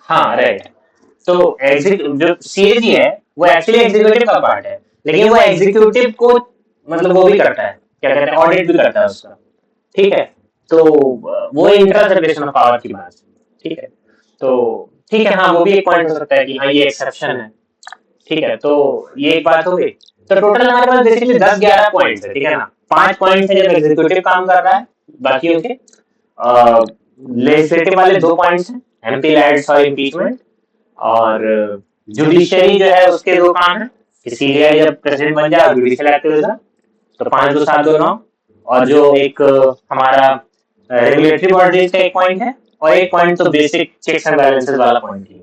हाँ राइट। तो जो सीएजी है वो एक्चुअली एग्जीक्यूटिव का पार्ट है, लेकिन वो एग्जीक्यूटिव को मतलब वो भी करता है, क्या कहते हैं, ऑडिट भी करता है उसका, ठीक है। तो वो इंट्रा सेपरेशन ऑफ पावर की बात है, ठीक है। तो ठीक है, हाँ वो भी एक पॉइंट हो सकता है कि हाँ ये एक्सेप्शन है, ठीक है। तो ये एक बात हो गई। तो टोटल हमारे पास बेसिकली 10-11 पॉइंट्स है, ठीक है ना। 5 पॉइंट्स है जब एग्जीक्यूटिव काम कर रहा है, बाकी उनके लेजिस्लेटिव वाले 2 पॉइंट्स हैं, एमपी लैड्स और इम्पीचमेंट। और जुडिशरी जो है उसके 2 काम है, कि सीजीआई जब प्रेसिडेंट बन जाए, जुडिशियल एक्टिविज्म, तो 5 2 7 2 9। और जो एक हमारा रेगुलेटरी बॉडीज का एक पॉइंट है, और एक पॉइंट तो बेसिक चेक्स एंड बैलेंसेस वाला पॉइंट है।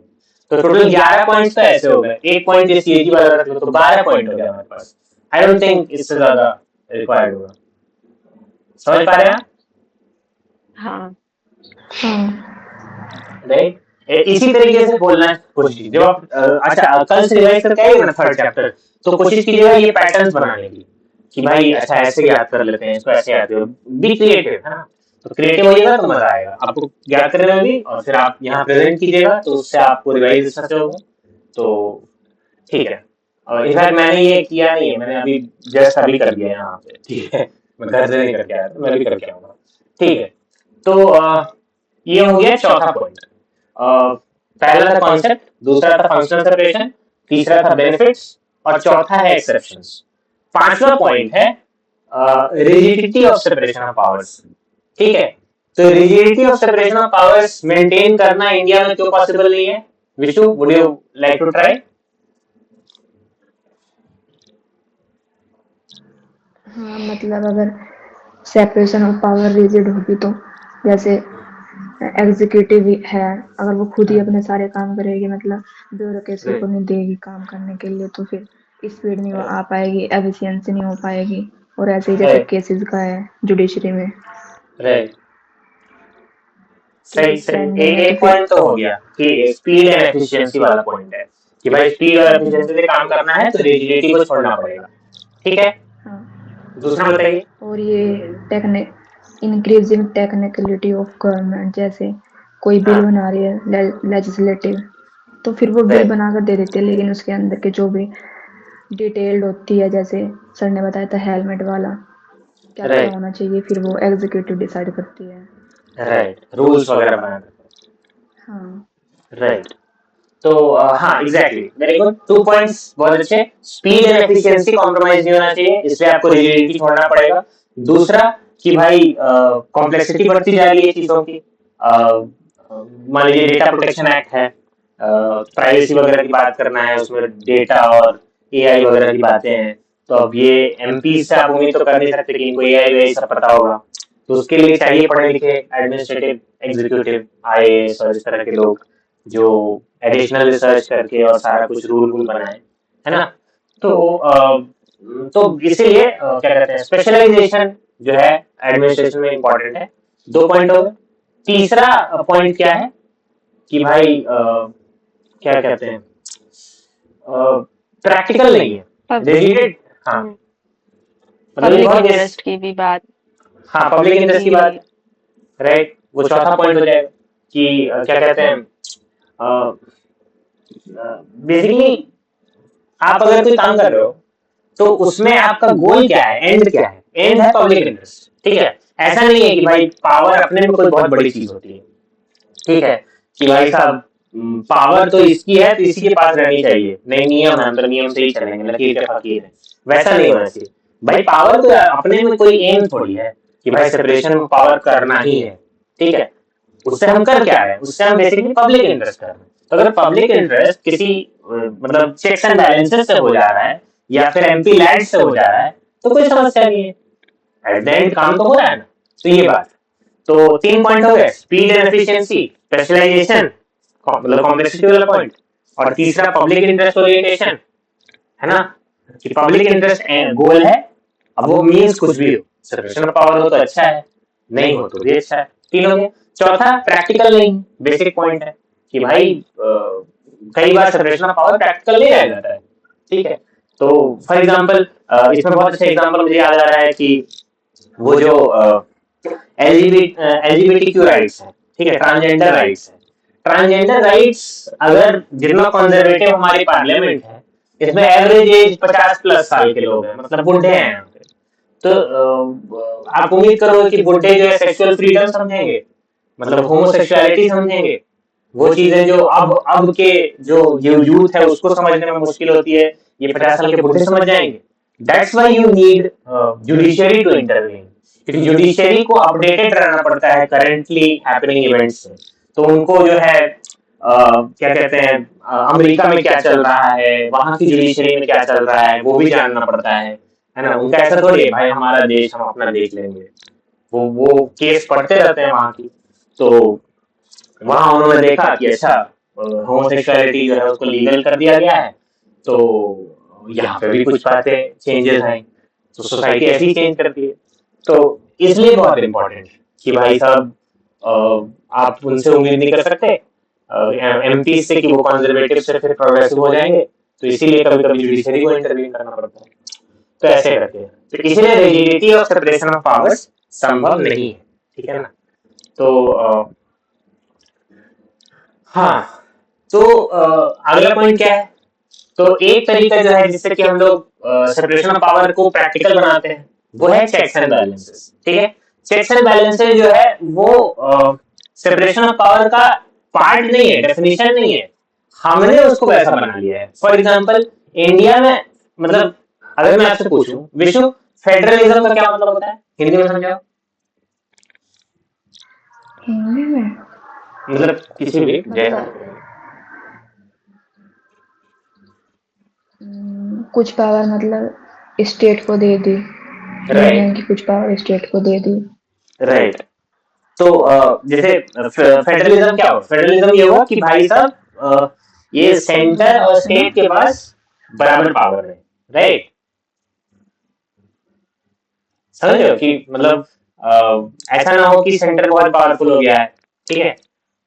तो टोटल 11 पॉइंट्स तो ऐसे हो गए, एक पॉइंट ये सीएजी वाला रख लो तो 12 पॉइंट हो गया हमारे पास। आई डोंट थिंक इससे ज्यादा रिक्वायर्ड होगा। समझ पा रहे हैं? हाँ हाँ राइट। इसी तरीके से बोलना है कोशिश कीजिए। जब आप अच्छा कल से रिवाइज करके आइएगा ना थर्ड चैप्टर, तो कोशिश कीजिएगा ये पैटर्न्स बनाने की कि भाई अच्छा ऐसे याद कर लेते हैं, इसको ऐसे याद करो, बी क्रिएटिव, है ना। तो क्रिएटिव होइएगा तो मजा आएगा आपको याद करने में भी, और फिर आप यहाँ प्रेजेंट कीजिएगा तो उससे आपको रिवाइज अच्छा से होगा। तो ठीक है। और इनफैक्ट मैंने ये किया नहीं है, मैंने अभी जस्ट अभी कर दिया है यहाँ पे, ठीक है। मैं घर से नहीं करके आया था, मैं भी करके आऊंगा। ठीक है। तो ये हो गया चौथा पॉइंट। पहला था कॉन्सेप्ट, दूसरा था फंक्शनल सेपरेशन, तीसरा था बेनिफिट्स, और चौथा है एक्सेप्शंस। पांचवा पॉइंट है rigidity of separation of powers. ठीक है। तो rigidity of separation of powers maintain करना इंडिया में क्यों पॉसिबल नहीं है? Vishu, would you like to try? हाँ मतलब अगर सेपरेशन ऑफ पावर रिजिड होगी तो जैसे एग्जीक्यूटिव है, अगर वो खुद ही अपने सारे काम करेगी, मतलब ब्यूरोक्रेसी को नहीं देगी काम करने के लिए, तो फिर स्पीड नहीं आ पाएगी, एफिशिएंसी नहीं हो पाएगी। और ऐसे ही जैसे केसेस का है जुडिशरी में, राइट। सही केसेस सही। पेंडिंग है, तो एक फिर पॉइंट तो हो गया कि स्पीड एंड एफिशिएंसी वाला पॉइंट है कि भाई स्पीड और एफिशिएंसी से काम करना है तो रिजिडिटी को छोड़ना पड़ेगा। ठीक है। हाँ। दूसरा बताइए। और ये technique increasing technicality of government, जैसे कोई बिल हाँ। बना रही है लेजिस्लेटिव, तो फिर वो बिल राइट बनाकर दे देते हैं, लेकिन उसके अंदर के जो भी डिटेल्ड होती है, जैसे सर ने बताया था हेलमेट वाला क्या क्या राइट होना चाहिए, फिर वो एग्जीक्यूटिव डिसाइड करती है। राइट, रूल्स वगैरह बना देते हाँ हैं। राइट। तो हाँ एग्जैक्टली, वेरी गुड, 2 पॉइंट्स बहुत अच्छे। स्पीड एंड एफिशिएंसी कॉम्प्रोमाइज नहीं होना चाहिए, इसलिए आपको रिजिडिटी छोड़ना पड़ेगा। दूसरा कि भाई कॉम्प्लेक्सिटी बढ़ती जा रही है चीजों की। मान लीजिए डेटा प्रोटेक्शन एक्ट है, प्राइवेसी वगैरह की बात करना है, उसमें डेटा और एआई वगैरह की बातें हैं। तो अब ये एमपी से आप उम्मीद तो कर नहीं सकते कि इनको एआई वेआई सब पता होगा। तो उसके लिए चाहिए पढ़े लिखे एडमिनिस्ट्रेटिव एग्जीक्यूटिव आईएएस और इस तरह के लोग जो एडिशनल रिसर्च करके और सारा कुछ रूल वूल बनाए, है ना। तो तो इसीलिए क्या कहते हैं, स्पेशलाइजेशन जो है एडमिनिस्ट्रेशन में इम्पोर्टेंट है। 2 पॉइंट हो गए। तीसरा पॉइंट क्या है कि भाई क्या कहते हैं, प्रैक्टिकल नहीं है, रिलेटेड। हाँ मतलब ये पब्लिक बहुत इंटरेस्ट की भी बात हाँ पब्लिक इंटरेस्ट की बात है। राइट, वो चौथा पॉइंट हो जाएगा कि क्या कहते हैं, बेसिकली आप अगर कोई काम कर रहे हो तो उसमें आपका गोल क्या है, एंड क्या है? एंड है पब्लिक इंटरेस्ट। ठीक है। ऐसा नहीं है कि भाई पावर अपने में कोई बहुत बड़ी चीज होती है। ठीक है, कि भाई साहब पावर तो इसकी है तो इसी के पास रहनी चाहिए, नहीं नियम है हम तो नियम से ही चलेंगे, लकीर के फकीर है, वैसा नहीं होना चाहिए। भाई पावर तो अपने में कोई एम थोड़ी है कि भाई सेपरेशन में पावर करना ही है। ठीक है, उससे हम कर क्या रहे हैं, उससे हम बेसिकली पब्लिक इंटरेस्ट कर रहे हैं। तो अगर पब्लिक इंटरेस्ट किसी मतलब चेक्स एंड बैलेंसेस से हो जा रहा है या फिर एमपी लैंड से हो जा रहा है तो कोई समस्या नहीं है, एट द एंड काम तो हो रहा है ना। तो ये बात, तो 3 पॉइंट हो गए, स्पीड एंड एफिशिएंसी, स्पेशलाइजेशन मतलब कॉम्प्लेक्सिटी वाला पॉइंट, और तीसरा पब्लिक इंटरेस्ट ओरिएंटेशन, है ना, कि पब्लिक इंटरेस्ट गोल है। अब वो मींस कुछ भी हो, सेपरेशन ऑफ पावर हो तो अच्छा है, नहीं हो तो भी अच्छा है। 3 हो गया। चौथा प्रैक्टिकल नहीं, बेसिक पॉइंट है कि भाई कई बार सेपरेशन ऑफ पावर प्रैक्टिकल नहीं रह जाता है। ठीक है, तो फॉर एग्जांपल इसमें बहुत अच्छा एग्जांपल मुझे याद आ रहा है कि वो जो एलजीबीटीक्यू राइट्स है, ठीक है, ट्रांसजेंडर राइट्स है। ट्रांसजेंडर राइट्स अगर जितना कंजर्वेटिव हमारी पार्लियामेंट है, इसमें एवरेज एज 50+ साल के लोग हैं, मतलब बुढ़े हैं यहाँ पे। तो आप उम्मीद करोगे कि बुढ़े जो है सेक्सुअल फ्रीडम समझेंगे, मतलब होमोसेक्सुअलिटी समझेंगे, वो चीजें जो अब के जो यूथ है उसको समझने में मुश्किल होती है, ये 50 साल के बुढ़े समझ जाएंगे। That's why you need judiciary to intervene, क्योंकि जुडिशरी को अपडेटेड रहना पड़ता है करेंटली हैपनिंग इवेंट्स से। तो उनको जो है क्या कहते हैं, अमेरिका में क्या चल रहा है, वहां की जुडिशरी में क्या चल रहा है, वो भी जानना पड़ता है ना। उनका ऐसा थोड़ी है भाई हमारा देश हम अपना देख लेंगे, वो केस पढ़ते रहते हैं वहां की। तो वहां उन्होंने देखा कि अच्छा होमोसेक्सुअलिटी जो है उसको लीगल कर दिया गया है, तो यहाँ पे भी कुछ बातें चेंजेस आई, तो सोसाइटी ऐसी चेंज करती है। तो इसलिए बहुत इंपॉर्टेंट है कि भाई साहब आप उनसे उम्मीद नहीं कर सकते एमपी से कि वो कंजर्वेटिव से फिर प्रोग्रेसिव हो जाएंगे, तो इसीलिए कभी कभी जुडिशरी को इंटरवीन करना पड़ता है। तो ऐसे करते हैं, तो इसीलिए rigidity of separation of powers संभव नहीं है, ठीक है ना। तो हाँ, तो अगला पॉइंट क्या है, तो एक तरीका जो है जिससे कि हम लोग सेपरेशन ऑफ पावर को प्रैक्टिकल बनाते हैं वो है चेक्स एंड बैलेंसेस, ठीक है। चेक्स एंड बैलेंसेस जो है वो सेपरेशन ऑफ पावर का पार्ट नहीं है, डेफिनेशन नहीं है, हमने उसको वैसा बना लिया है। फॉर एग्जांपल इंडिया में, मतलब अगर मैं आपसे पूछूं विशु, फेडरलिज्म का क्या मतलब होता है, हिंदी में समझाओ। हिंदी में मतलब किसी भी मतलब कुछ पावर मतलब स्टेट को दे दी, यूनियन की कुछ पावर स्टेट को दे दी। राइट। तो जैसे फेडरलिज्म क्या हो, फेडरलिज्म ये हुआ कि भाई साहब ये सेंटर और स्टेट के पास बराबर पावर है, राइट। समझ रहे हो कि मतलब ऐसा ना हो कि सेंटर बहुत पावरफुल हो गया है, ठीक है।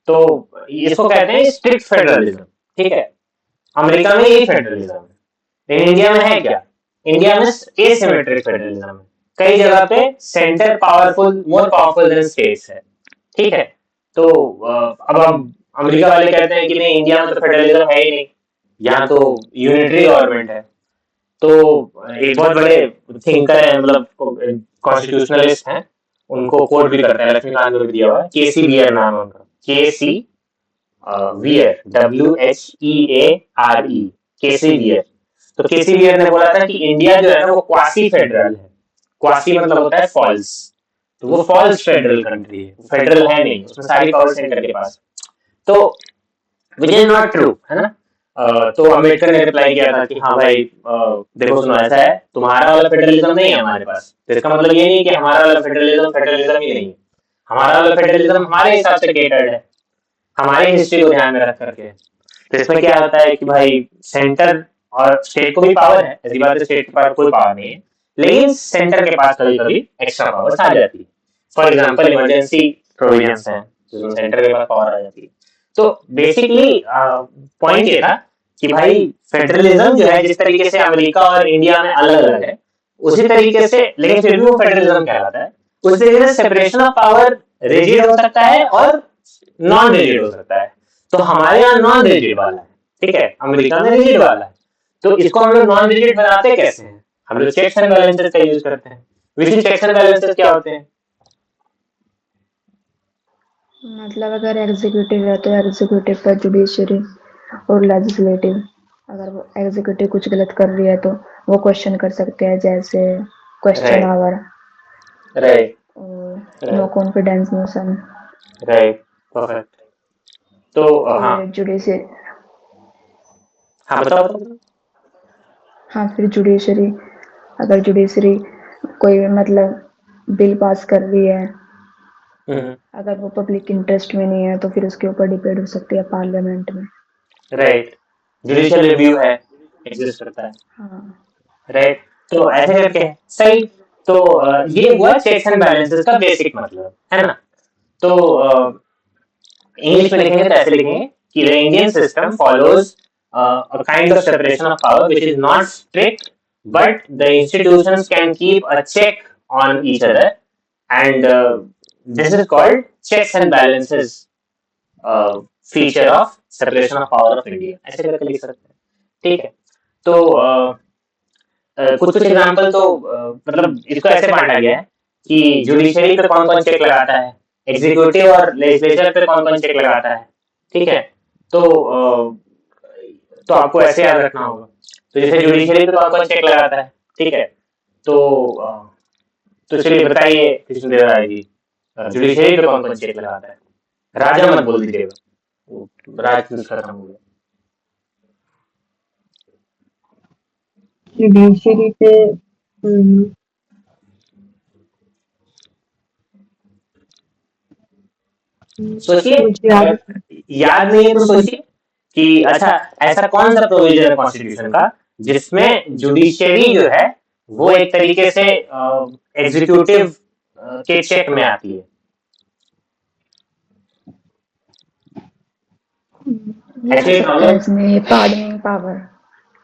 तो इसको कहते हैं स्ट्रिक्ट फेडरलिज्म, ठीक है। अमेरिका में यही फेडरलिज्म है, लेकिन इंडिया में है क्या, इंडिया में एसिमेट्रिक फेडरलिज्म है। कई जगह पे centre powerful, more powerful than states है, ठीक है। तो अब हम अमेरिका वाले कहते हैं कि नहीं इंडिया में तो फेडरलिज्म है ही नहीं, यहाँ तो यूनिटरी गवर्नमेंट है। तो एक बहुत बड़े थिंकर है, मतलब कॉन्स्टिट्यूशनलिस्ट हैं, उनको कोट भी करता है, लक्ष्मीकांत को भी दिया हुआ है, केसी बियर नाम है उनका, केसी वियर, WHEARE, केसी बियर। तो केसी बियर ने बोला था कि इंडिया जो है ना वो क्वासी फेडरल है। क्वासी मतलब होता है फॉल्स, तो वो फॉल्स फेडरल कंट्री है, फेडरल है नहीं, उसमें सारी पावर सेंटर के पास। तो विच इज नॉट ट्रू, है ना। तो अम्बेडकर ने रिप्लाई किया था कि हाँ भाई देखो सुनो ऐसा है, तुम्हारा वाला फेडरलिज्म नहीं है हमारे पास। तो इसका मतलब ये नहीं कि हमारा वाला फेडरलिज्म फेडरलिज्म ही नहीं है, हमारा वाला फेडरलिज्म हमारे हिसाब से केटर्ड है, हमारी हिस्ट्री को ध्यान में रख करके। तो इसमें क्या होता है कि भाई सेंटर और स्टेट को भी पावर है, ऐसी बात है स्टेट के पास कोई पावर नहीं है, लेकिन सेंटर के पास कभी कभी एक्स्ट्रा पावर्स आ जाती है। फॉर एग्जांपल इमरजेंसी प्रोविजंस हैं जिसमें सेंटर के पास पावर आ जाती है। तो बेसिकली पॉइंट ये था कि भाई फेडरलिज्म जो है जिस तरीके से अमेरिका और इंडिया में अलग अलग है, उसी तरीके से, लेकिन फिर भी वो फेडरलिज्म कहलाता है, उसी तरीके से सेपरेशन ऑफ पावर रिजिड हो सकता है और नॉन रिजिड हो सकता है। तो हमारे यहाँ नॉन रिजिड वाला है, ठीक है, अमेरिका में रिजिड वाला है। तो इसको हम लोग नॉन रिजिड बनाते कैसे हैं, हम लोग चेक्स एंड बैलेंसेस का यूज करते हैं। विच चेक्स एंड बैलेंसेस क्या होते हैं, मतलब अगर एग्जीक्यूटिव है तो एग्जीक्यूटिव पर जुडिशरी और लेजिस्लेटिव, अगर वो एग्जीक्यूटिव कुछ गलत कर रही है तो वो क्वेश्चन कर सकते हैं, जैसे क्वेश्चन आवर राइट और no confidence motion. Right, perfect. तो हाँ फिर जुडिशरी, हाँ बताओ बताओ। हाँ फिर जुडिशरी, अगर जुडिशरी कोई मतलब बिल पास कर रही है, अगर वो पब्लिक इंटरेस्ट में नहीं है तो फिर उसके ऊपर डिबेट हो सकती है पार्लियामेंट में। राइट, जुडिशियल रिव्यू है, एग्जिस्ट करता है, हाँ राइट। तो ऐसे करके है सही। तो ये हुआ चेक्स एंड बैलेंसेस का बेसिक मतलब, है ना। तो इंग्लिश में लिखेंगे तो ऐसे लिखेंगे कि the Indian system follows a kind of separation of power which is not strict, but the institutions can keep a check on each other, and this is called checks and balances feature of separation of power of India, ऐसे करके लिख सकते हैं, ठीक है। तो कुछ कुछ एग्जांपल तो मतलब इसको ऐसे बांटा गया है कि जुडिशरी पे कौन कौन चेक लगाता है, एग्जीक्यूटिव और लेजिस्लेचर पे कौन कौन चेक लगाता है, ठीक है। तो तो आपको ऐसे याद रखना होगा। तो जैसे जुडिशरी पे कौन कौन चेक लगाता है, ठीक है। तो चलिए बताइए कृष्णदेव राय जी, जुडिशरी पे कौन कौन चेक लगाता है, राजा मत बोल दीजिएगा, राज खत्म हो गया। जुडिशरी पे सोचिए, याद नहीं है तो सोचिए कि अच्छा ऐसा कौन सा प्रोविजन है कॉन्स्टिट्यूशन का जिसमें जुडिशियरी जो है वो एक तरीके से एग्जीक्यूटिव के चेक में आती है। ये आ एक्चुअली सकता है इसमें पार्डनिंग पावर,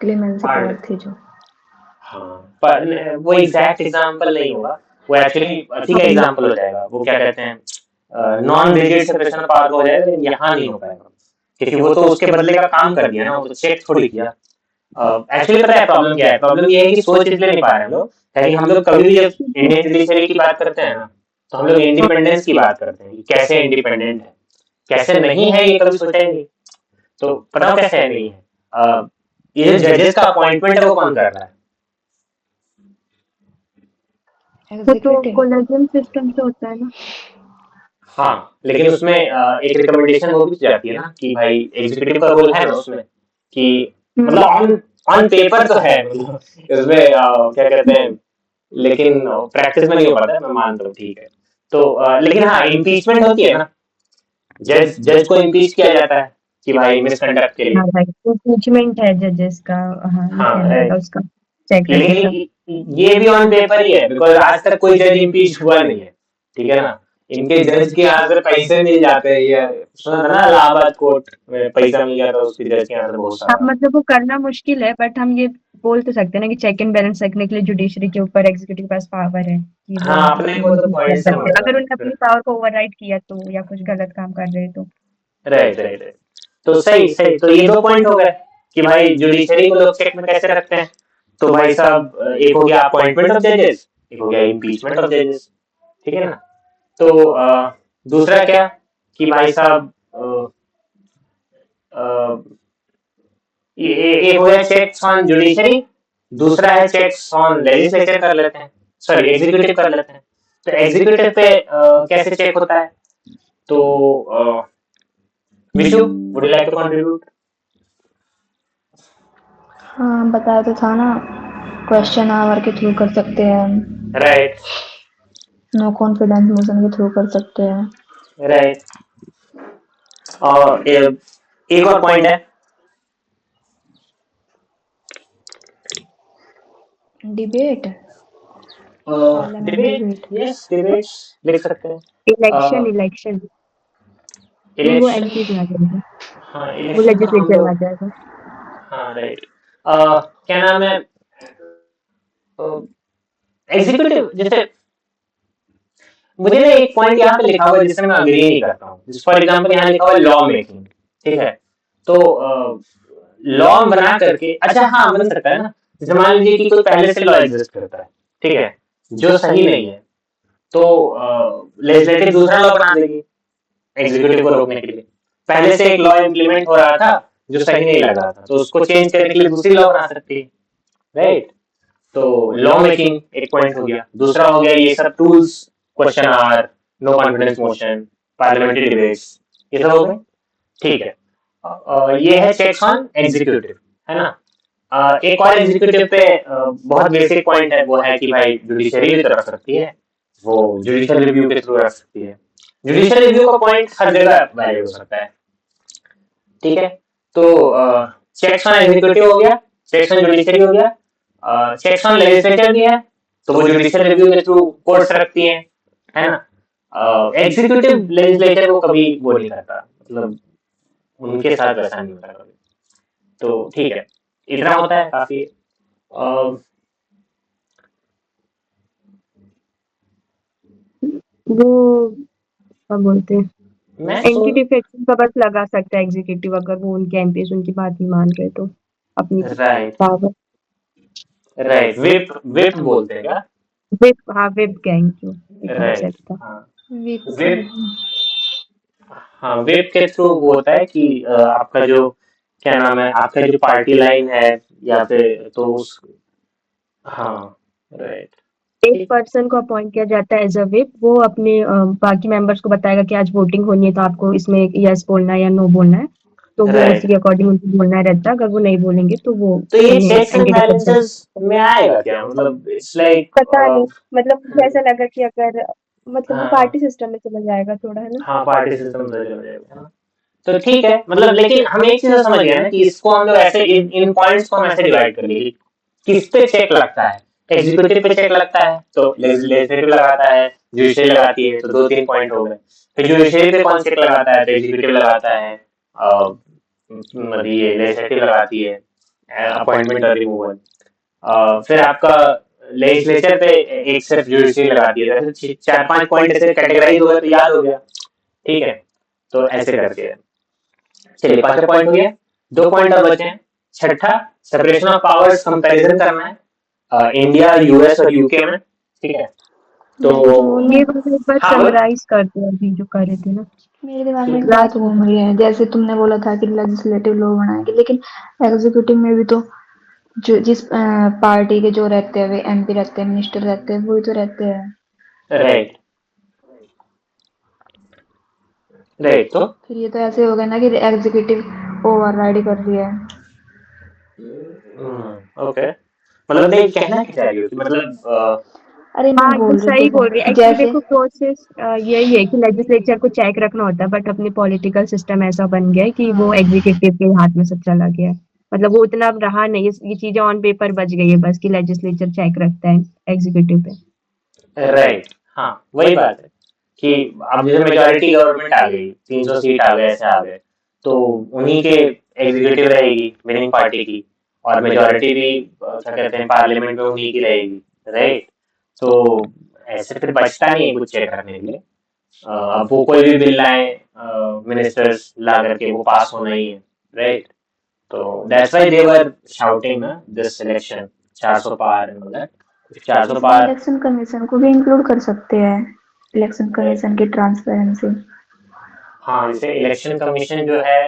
क्लेमेंसी पार्ड पावर थी जो। हाँ, पर वो एग्जैक्ट एग्जांपल नहीं होगा, वो एक्चुअली ठीक है एग्जांपल हो जाएगा, वो क्या कहते हैं नॉन रिजिड सेपरेशन पावर का हो जाएगा, लेकिन यहाँ नहीं हो पाएगा क्योंकि वो तो उसके बदले का काम कर दिया ना, वो तो चेक थोड़ी किया। एक्चुअली पता है प्रॉब्लम क्या है, प्रॉब्लम ये है कि सोच इसलिए नहीं पा रहे हम लोग, ताकि हम लोग कभी भी जब इंडियन जुडिशरी की बात करते हैं ना, तो हम लोग इंडिपेंडेंस की बात करते हैं कि कैसे इंडिपेंडेंट है, कैसे नहीं है, ये कभी सोचा ही नहीं। तो पता कैसे है नहीं है, ये जो जजेस का अपॉइंटमेंट है वो कौन कर रहा है? वो तो कोलेजियम सिस्टम से होता है ना। हाँ, लेकिन उसमें एक रिकमेंडेशन वो भी जाती है ना कि भाई एग्जीक्यूटिव का रोल है ना उसमें, कि मतलब ऑन ऑन पेपर तो है, मतलब उसमें क्या कहते हैं, लेकिन प्रैक्टिस में नहीं हो पाता है, मैं मानता हूँ, ठीक है। तो लेकिन हाँ, इम्पीचमेंट होती है ना, जज को इम्पीच किया जाता है कि भाई मिसकंडक्ट के लिए। हाँ राइट, इम्पीचमेंट है जजेस का। हाँ, ये हाँ कहना राइट, था उसका, चेक है सिस्टम। लेकिन ये भी ऑन पेपर ही है, बिकॉज आज तक कोई जज इम्पीच हुआ नहीं है, ठीक है ना। इनके जज के यहाँ से पैसे मिल जाते हैं, ये सुना था ना इलाहाबाद कोर्ट में पैसा मिल गया था उसके जज के यहाँ से बहुत हाँ, सारा। मतलब वो करना मुश्किल है, बट हम ये बोल तो सकते हैं ना कि चेक एंड बैलेंस रखने के लिए जुडिशरी के ऊपर एग्जीक्यूटिव के पास पावर है कि वो हाँ, अपने को तो कर पॉइंट से सकते हैं मतलब अगर उन्होंने अपनी पावर को ओवरराइड किया तो, या कुछ गलत काम कर रहे हैं तो। Right right right. तो सही सही, तो ये दो पॉइंट हो गए कि भाई जुडिशरी को लोग चेक में कैसे रखते हैं। तो भाई साहब, एक हो गया अपॉइंटमेंट ऑफ जजेस, एक हो गया इम्पीचमेंट ऑफ जजेस, ठीक है ना। तो दूसरा क्या कि भाई साहब, एक हो गया चेक्स ऑन जुडिशरी, दूसरा है चेक्स ऑन लेजिस्लेचर कर लेते हैं, सॉरी एग्जीक्यूटिव कर लेते हैं। तो एग्जीक्यूटिव पे कैसे चेक होता है, तो Vishu would you like to contribute? हाँ बताया तो था ना, क्वेश्चन आवर के थ्रू कर सकते हैं, राइट नो कॉन्फिडेंस मोशन के थ्रू कर सकते हैं। राइट। और एक और पॉइंट है, debate, parliament debate, debate. Yes debates लिख सकते हैं। इलेक्शन इलेक्शन नहीं, वो इलेक्शन, एमपी में आ जाएगा, हाँ वो इलेक्शन तो हम लेजिस्लेचर में आ लोग, जाएगा। हाँ राइट। क्या नाम है, एग्जीक्यूटिव जैसे, मुझे ना एक पॉइंट यहाँ पे लिखा हुआ है जिससे मैं अग्री नहीं करता हूँ। फॉर एग्जाम्पल यहाँ लिखा हुआ है लॉ मेकिंग, ठीक है। तो लॉ बना करके, अच्छा हाँ बन सकता है ना, जैसे मान लीजिए कि कोई पहले से लॉ एग्जिस्ट करता है, ठीक है, जो सही नहीं है, तो लेजिस्लेटिव दूसरा लॉ बना देगी एग्जीक्यूटिव को रोकने के लिए। पहले से एक लॉ इम्प्लीमेंट हो रहा था जो सही नहीं लग रहा था, तो उसको चेंज करने के लिए दूसरी लॉ बना सकती है, राइट। तो लॉ मेकिंग एक पॉइंट हो गया। दूसरा हो गया ये सब tools, question hour, no confidence motion, parliamentary debates, ये सब हो गए, ठीक है। ये है चेक्स ऑन एग्जीक्यूटिव, है ना। एक और एग्जीक्यूटिव पे बहुत बेसिक पॉइंट है, वो है कि भाई जुडिशरी भी तो रख सकती है, वो जुडिशियल रिव्यू के थ्रू रख सकती है। जुडिशियल रिव्यू का पॉइंट हर जगह वैलिड हो सकता है, ठीक है। तो चेक्स ऑन एग्जीक्यूटिव हो गया, चेक्स ऑन जुडिशरी हो गया, चेक्स ऑन लेजिस्लेचर भी है, तो वो जुडिशियल रिव्यू के थ्रू कोर्ट्स रखती हैं, है ना। एग्जीक्यूटिव लेजिस्लेचर को कभी वो नहीं करता, मतलब उनके साथ वैसा नहीं होता कभी। तो ठीक है, इतना होता है काफी। वो क्या बोलते हैं, मैं एंटी डिफेक्शन का बस लगा सकता है एग्जीक्यूटिव, अगर वो उनके एमपीज उनकी बात नहीं मान रहे तो अपनी right power. Right, whip whip बोलते हैं क्या? विप, हाँ विप गैंग जो एक राइट, कंसेप्ट था। हाँ विप विप, हाँ विप के थ्रू वो होता है कि आपका जो क्या नाम है, आपका जो पार्टी लाइन है या फिर तो उस, हाँ राइट, एक ठीक, पर्सन को अपॉइंट किया जाता है एज अ विप, वो अपने बाकी मेंबर्स को बताएगा कि आज वोटिंग होनी है तो आपको इसमें यस बोलना है या नो बोलना है, तो वो उसी के राइट। अकॉर्डिंग उनको बोलना रहता है। अगर वो नहीं बोलेंगे तो वो तो ये उन्हें checks and anti defection. Balances में आएगा क्या, मतलब इट्स लाइक पता नहीं, मतलब मुझे ऐसा लगा कि अगर मतलब वो हाँ पार्टी सिस्टम में चला जाएगा थोड़ा, है ना। हाँ, पार्टी सिस्टम से चल जाएगा, है ना। तो ठीक है, मतलब लेकिन हम एक चीज समझ गए ना कि इसको हम लोग ऐसे इन पॉइंट्स को हम ऐसे डिवाइड कर लिए, किस पे चेक लगता है। एग्जीक्यूटिव पे चेक लगता है तो लेजिस्लेटिव लगाता है, जुडिशरी लगाती है, तो दो तीन पॉइंट हो गए। फिर जुडिशरी पे कौन चेक लगाता है, तो एग्जीक्यूटिव लगाता है, मतलब ये लेजिस्लेटिव लगाती है, अपॉइंटमेंट और रिमूवल। फिर आपका लेजिस्लेचर पे एक सिर्फ जुडिशरी लगाती है। ऐसे 4-5 पॉइंट ऐसे कैटेगराइज हो गए तो याद हो गया, ठीक है। तो ऐसे करके है। चलिए 5वां पॉइंट हो गया, 2 पॉइंट और बचे हैं। छठा, सेपरेशन ऑफ पावर्स कंपैरिजन करना है इंडिया, यूएस और यूके में, ठीक है। तो मैं कुछ बोलूं? ये बस एक बार हाँ बोलो। समराइज कर दो अभी जो करे थे ना मेरे दिमाग में एक बात लास्ट घूम रही है, जैसे तुमने बोला था कि लेजिस्लेटिव लॉ बनाएंगे, लेकिन एग्जीक्यूटिव में भी तो जो जिस पार्टी के जो रहते हैं वे एमपी रहते हैं, मिनिस्टर रहते हैं, वही तो रहते हैं। Right right. तो फिर ये तो ऐसे हो गया ना कि एग्जीक्यूटिव ओवरराइड कर रही है। ओके, मतलब नहीं, कहना क्या चाह रही हो कि मतलब अरे मैं हाँ ये बोल रही सही देखो, बोल रही है एक्चुअली जैसे देखो प्रोसेस यही है कि लेजिस्लेचर को चेक रखना होता है बट अपनी पॉलिटिकल सिस्टम ऐसा बन गया है कि वो हाँ एग्जीक्यूटिव के हाथ में सब चला गया है मतलब वो उतना अब रहा नहीं ये चीजें ऑन पेपर बच गई है बस कि लेजिस्लेचर चेक रखता है एग्जीक्यूटिव पे राइट, हाँ वही बात है कि अब जैसे मेजोरिटी गवर्नमेंट आ गई, 300 सीट आ गए, ऐसे आ गए, तो उन्हीं के एग्जीक्यूटिव रहेगी विनिंग पार्टी की, और मेजोरिटी भी क्या कहते हैं पार्लियामेंट में उन्हीं की रहेगी, राइट। तो ऐसे फिर बचता नहीं है कुछ चेक करने के लिए। अब वो कोई भी बिल लाए मिनिस्टर्स ला करके, वो पास होना ही है, राइट। तो that's why they were shouting ना दिस इलेक्शन 400 पार एंड ऑल दैट, 400 इसमें पार। इलेक्शन कमीशन को भी इंक्लूड कर सकते हैं, इलेक्शन कमीशन की ट्रांसपेरेंसी। हाँ, जैसे इलेक्शन कमीशन जो है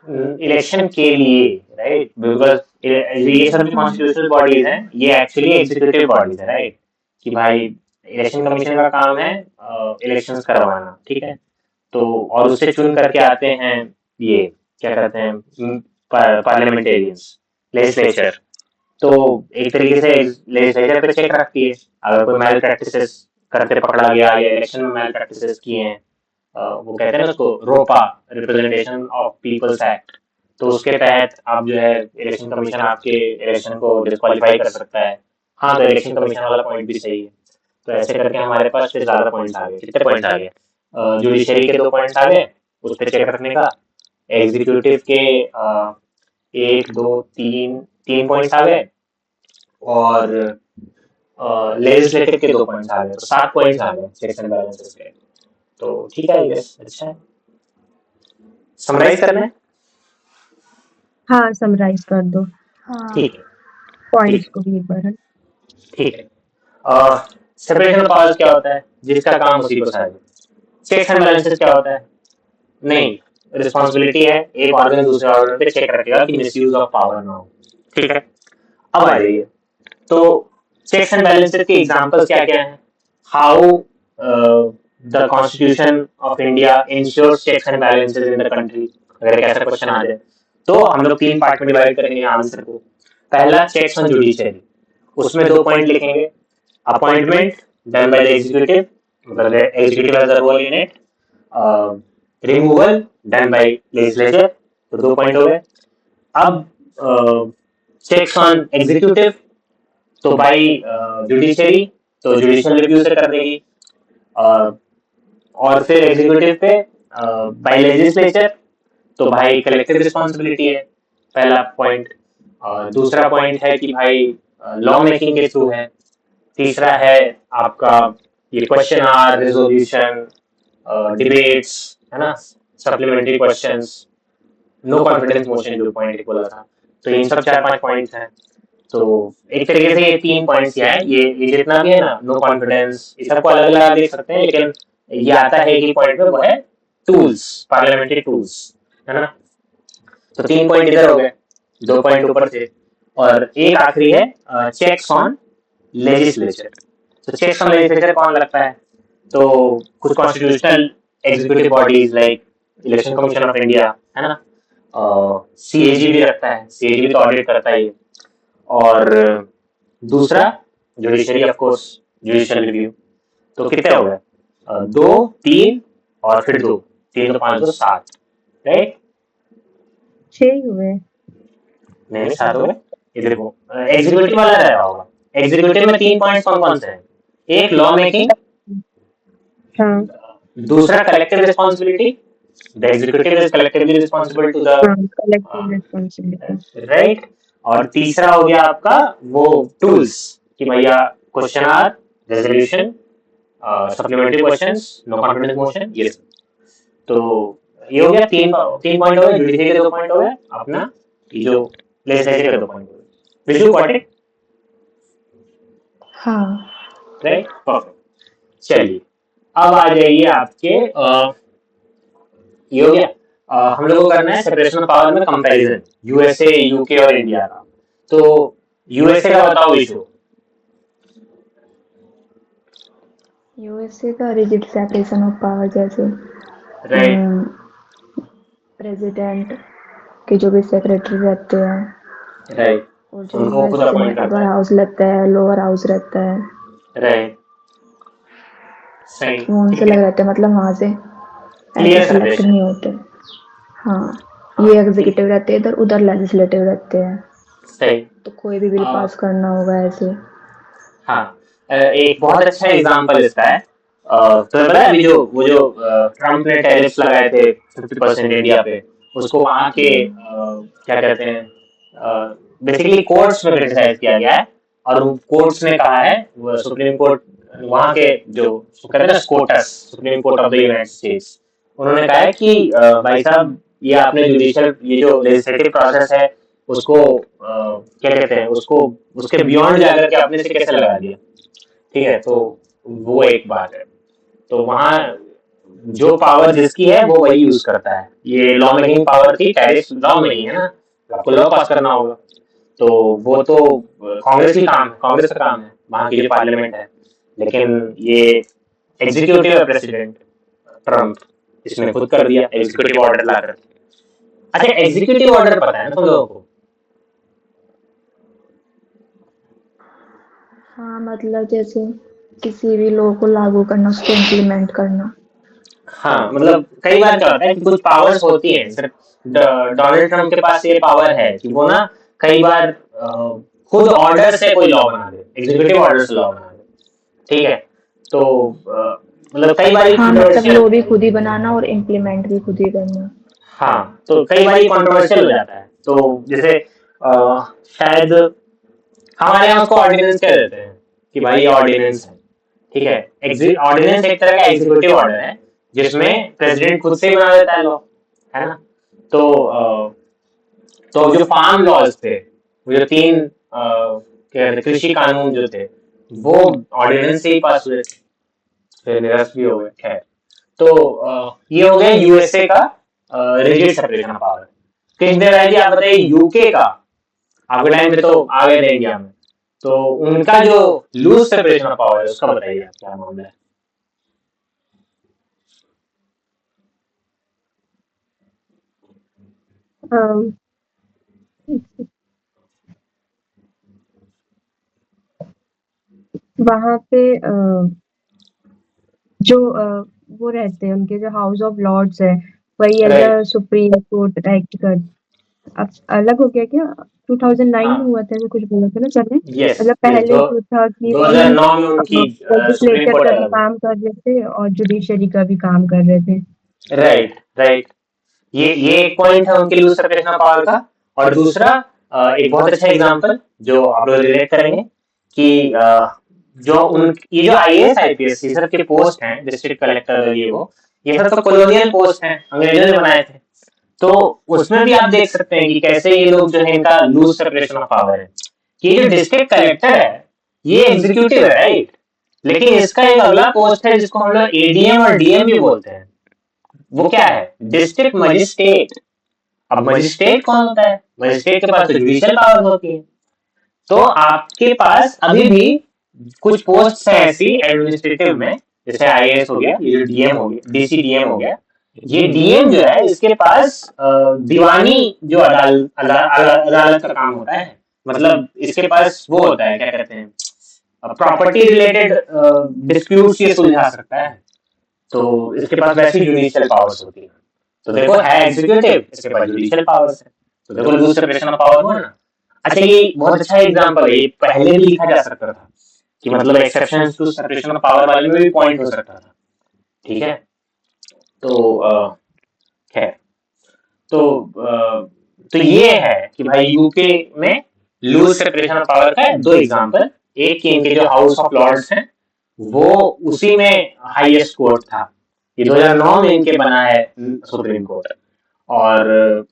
इलेक्शन के लिए, राइट, बिकॉज ये सब जो हाँ कॉन्स्टिट्यूशनल बॉडीज हैं ये एक्चुअली एग्जीक्यूटिव बॉडीज है, राइट। कि भाई इलेक्शन कमीशन का काम है इलेक्शंस करवाना, ठीक है। तो और उससे चुन करके आते हैं ये क्या कहते हैं पार्लियामेंटेरियंस, लेजिस्लेचर। तो एक तरीके से लेजिस्लेचर पे चेक रखती है, अगर कोई मैल प्रैक्टिसेस करते पकड़ा गया या इलेक्शन में मैल प्रैक्टिसेस किए हैं, वो कहते हैं ना उसको रोपा, रिप्रेजेंटेशन ऑफ पीपल्स एक्ट। तो उसके तहत आप जो है इलेक्शन कमीशन आपके इलेक्शन को डिस्क्वालीफाई कर सकता है। हाँ, तो इलेक्शन कमीशन वाला पॉइंट भी सही है। तो ऐसे करके हमारे पास फिर ज्यादा पॉइंट्स आ गए। कितने पॉइंट्स आ गए? जुडिशरी के 2 पॉइंट्स आ गए उस पर चेक रखने का, एग्जीक्यूटिव के 1, 2, 3 पॉइंट्स आ गए, और लेजिस्लेटिव के 2 पॉइंट्स आ गए, तो 7 पॉइंट्स आ गए चेक्स एंड बैलेंसेस के। तो ठीक है, आई गेस अच्छा है। समराइज करना है, हाँ समराइज कर दो हाँ ठीक है, पॉइंट्स ठीक को भी एक बार है। ठीक है। सेपरेशन ऑफ पावर्स क्या होता है? जिसका काम उसी को साझे। चेक्स एंड बैलेंसेस क्या होता है? नहीं, रिस्पॉन्सिबिलिटी है एक ऑर्गन दूसरे ऑर्गन पे चेक रखेगा कि मिसयूज ऑफ पावर ना हो, ठीक है। अब आ जाइए, तो चेक्स एंड बैलेंसेस के एग्जांपल्स क्या क्या हैं? How the constitution of India ensures checks and balances in the country, अगर एक ऐसा क्वेश्चन आ जाए तो हम लोग 3 पार्ट में डिवाइड करेंगे आंसर को। पहला, चेक्स ऑन जुडिशरी, उसमें 2 पॉइंट लिखेंगे। Appointment done by the executive, मतलब executive has a role in it. Removal done by legislature, तो 2 पॉइंट हो गए। अब चेक्स ऑन एग्जीक्यूटिव, तो बाई जुडिशरी, तो जुडिशियल रिव्यू से कर देगी। uh, और फिर एग्जीक्यूटिव पे बाई लेजिस्लेचर, तो भाई कलेक्टिव रिस्पॉन्सिबिलिटी है, पहला पॉइंट। दूसरा पॉइंट है कि भाई लॉ मेकिंग के थ्रू है। तीसरा है आपका ये क्वेश्चन आर रेजोल्यूशन, डिबेट्स, है ना, supplementary questions, no confidence motion जो पॉइंट बोला था। तो इन सब 4-5 पॉइंट्स हैं। तो एक तरीके से ये 3 पॉइंट्स क्या है, ये जितना भी है ना, नो कॉन्फिडेंस, ये सबको अलग अलग देख सकते हैं, लेकिन ये आता है कि पॉइंट में वो है टूल्स, पार्लियामेंट्री टूल्स, है ना। तो 3 पॉइंट इधर हो गए, 2 पॉइंट ऊपर थे, और एक आखिरी है चेक्स ऑन लेजिस्लेचर। तो चेक्स ऑन लेजिस्लेचर कौन लगता है? तो कुछ constitutional executive bodies like election commission of India, है ना, सीएजी भी रखता है, सीएजी भी तो ऑडिट करता है ये। और दूसरा judiciary, of course judicial review. तो कितने हो गए? 2, 3 और फिर 2, 3 तो 5, 2, 7, राइट। 6 ही हुए नहीं नहीं, 7 हो गए। ये देखो एग्जीक्यूटिव वाला रह रहा होगा। एग्जीक्यूटिव में 3 पॉइंट कौन कौन से हैं? एक लॉ मेकिंग, हाँ दूसरा collective responsibility, the executive is collectively responsible to the collective responsibility. Right. और तीसरा हो गया आपका वो टूल्स कि भैया question hour, resolution, supplementary questions, no confidence motion, ये सब। तो ये हो गया तीन तीन पॉइंट हो गए, जुडिशरी के 2 पॉइंट हो गए, अपना ये जो लेजिस्लेचर के 2 पॉइंट हो गए। Will you got it? हाँ। Right, perfect. चलिए अब आ जाइए आपके ये हो गया। हम लोग को करना है सेपरेशन ऑफ पावर में कंपैरिजन यूएसए, यूके और इंडिया का। तो यूएसए का बताओ इशू। यूएसए का रिजिड सेपरेशन ऑफ पावर, जैसे राइट प्रेसिडेंट के जो भी सेक्रेटरी रहते हैं, राइट, और जो उनको खुद यूएस में अपॉइंट करता अपर है। हाउस लगता है, लोअर हाउस रहता है, राइट, सही, वो उनसे ठीक लग है, रहते हैं, मतलब वहां से क्लियर ऐसे सिलेक्ट सेपरेशन। नहीं होते। हाँ, हाँ ये ठीक, एग्जीक्यूटिव रहते हैं इधर, उधर लेजिस्लेटिव रहते हैं। सही। तो कोई भी बिल पास करना होगा ऐसे। हाँ, एक बहुत अच्छा एग्जांपल इसका है। तो पता है अभी जो वो जो ट्रम्प ने टैरिफ्स लगाए थे 50% इंडिया पे, उसको वहाँ के क्या कहते हैं, बेसिकली कोर्ट्स में क्रिटिसाइज किया गया है। और कोर्ट्स ने कहा है, सुप्रीम कोर्ट वहाँ के जो कहते हैं ना SCOTUS, Supreme Court of the United States, उन्होंने कहा है कि भाई साहब ये आपने जुडिशियल ये जो लेजिस्लेटिव प्रोसेस है उसको क्या कहते हैं, उसको उसके बियॉन्ड जाकर के आपने से कैसे लगा दिया। ठीक है, तो वो एक बात है। तो वहाँ जो पावर जिसकी है वो वही यूज करता है। ये लॉ मेकिंग पावर थी, टैरिफ लॉ में नहीं है ना, आपको लॉ पास करना होगा। तो वो तो कांग्रेस की काम है, कांग्रेस का काम है, वहाँ की जो पार्लियामेंट है। लेकिन ये एग्जीक्यूटिव है, प्रेसिडेंट ट्रम्प, इसने खुद कर दिया एग्जीक्यूटिव ऑर्डर ला कर। अच्छा, एग्जीक्यूटिव ऑर्डर पता है ना तुम लोगों को? हाँ, मतलब जैसे किसी भी लॉ को लागू करना, उसको इम्प्लीमेंट करना। हाँ, मतलब कई बार क्या होता है कि कुछ पावर्स होती हैं, सिर्फ डोनाल्ड ट्रम्प के पास ये पावर है कि वो ना कई बार खुद ऑर्डर से कोई लॉ बना दे, एग्जीक्यूटिव ऑर्डर से लॉ बना दे। ठीक है, तो मतलब कई बार हाँ, मतलब कंट्रोवर्शियल, लॉ भी खुद ही बनाना और इम्प्लीमेंट भी खुद ही करना। हाँ तो कई बार कंट्रोवर्शियल हो जाता है। तो जैसे शायद हमारे यहाँ उसको ऑर्डिनेंस कह देते हैं कि भाई ये ऑर्डिनेंस है। ठीक है, ऑर्डिनेंस एक तरह का एग्जीक्यूटिव ऑर्डर है जिसमें प्रेसिडेंट खुद से ही बना देता है लॉ, है ना। तो तो जो फार्म लॉज थे, वो जो 3 क्या कहते हैं, कृषि कानून जो थे, वो ऑर्डिनेंस से ही पास हुए थे, फिर निरस्त भी हो गए। खैर, तो ये हो गया यूएसए का rigid separation of power. Krishna Rai ji आप बताइए यूके का, आपके टाइम पे तो आ गए थे इंडिया में, तो उनका जो लूज सेपरेशन ऑफ पावर है उसका बताइए आप क्या मामला है। Um, वहाँ पे जो वो रहते हैं, उनके जो हाउस ऑफ लॉर्ड्स है, वही as right, a supreme court act कर। अब अलग हो गया क्या? 2009 में हाँ, हुआ था, ऐसा कुछ बोला था ना सर ने? यस मतलब यस, पहले जो था कि वो 2009 में उनकी सुप्रीम लेजिस्लेचर कोर्ट का भी अलग काम कर रहे थे और जुडिशरी का भी काम कर रहे थे। हुई। राइट राइट, ये एक पॉइंट है उनके लूज सेपरेशन ऑफ पावर का। और दूसरा एक बहुत अच्छा एग्जांपल जो आप लोग रिलेट करेंगे कि जो उन ये जो आईएएस आईपीएस ये सब के पोस्ट हैं, डिस्ट्रिक्ट कलेक्टर, ये सब तो कॉलोनियल पोस्ट हैं, अंग्रेजों ने बनाए थे। तो उसमें भी आप देख सकते हैं कि कैसे ये लोग जो है इनका लूज सेपरेशन ऑफ पावर है। ये जो डिस्ट्रिक्ट कलेक्टर है ये एग्जीक्यूटिव है, राइट, लेकिन इसका एक अगला पोस्ट है जिसको हम लोग एडीएम और डीएम भी बोलते हैं। वो क्या है? District magistrate. अब मजिस्ट्रेट कौन होता है? मजिस्ट्रेट के पास तो जुडिशियल पावर होती है। तो आपके पास अभी भी कुछ पोस्ट है ऐसी एडमिनिस्ट्रेटिव में, जैसे आईएएस हो गया, ये जो डीएम हो गया, डीसीडीएम हो गया, ये डीएम जो है इसके पास दीवानी जो अदालत का काम होता है। मतलब इसके पास वो होता है, क्या कहते हैं, प्रॉपर्टी रिलेटेड डिस्प्यूट्स ये सुलझा सकता है। तो इसके पास वैसी जुडिशियल पावर्स होती है। तो देखो है एग्जीक्यूटिव, इसके पास जुडिशियल पावर्स है, तो देखो लूज सेपरेशन ऑफ पावर हुआ ना। अच्छा, ये बहुत अच्छा एग्जांपल है, ये पहले भी लिखा जा सकता था कि मतलब exceptions to separation of power वाले में भी पॉइंट हो सकता था। ठीक है, तो खैर, तो ये है कि भाई यूके में लूज सेपरेशन ऑफ पावर का दो एग्जांपल, एक कि इनके जो हाउस ऑफ लॉर्ड्स हैं वो उसी में हाईएस्ट कोर्ट था, ये 2009 में इनके बना है सुप्रीम कोर्ट, और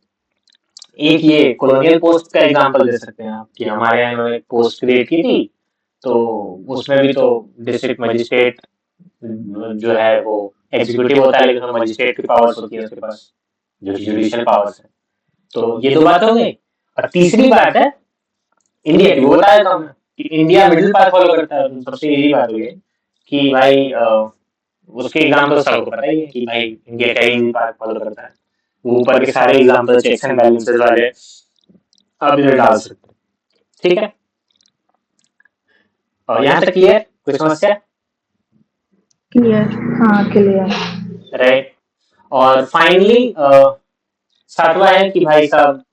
एक ये कॉलोनियल पोस्ट का एग्जांपल दे सकते हैं आप कि हमारे यहाँ इन्होंने पोस्ट क्रिएट की थी, तो उसमें भी तो डिस्ट्रिक्ट मजिस्ट्रेट जो है वो एग्जीक्यूटिव होता है, लेकिन उसमें मजिस्ट्रेट की पावर्स होती है उसके पास, जो जुडिशियल पावर्स है। तो ये दो बात हो गई, और तीसरी बात है इंडिया की, वो बताया था हमने कि इंडिया मिडिल पाथ फॉलो करता है, तो सबसे यही बात हुई है कि भाई उसके एग्जाम्पल सबको पता ही है कि भाई इंडिया का इजी पाथ फॉलो करता है, वो ऊपर के सारे एग्जाम्पल चेक्स एंड बैलेंसेस वाले आप इधर डाल सकते हैं, ठीक है। और यहाँ तक क्लियर, कोई समस्या? क्लियर, हाँ क्लियर। राइट, और फाइनली सातवां है कि भाई साहब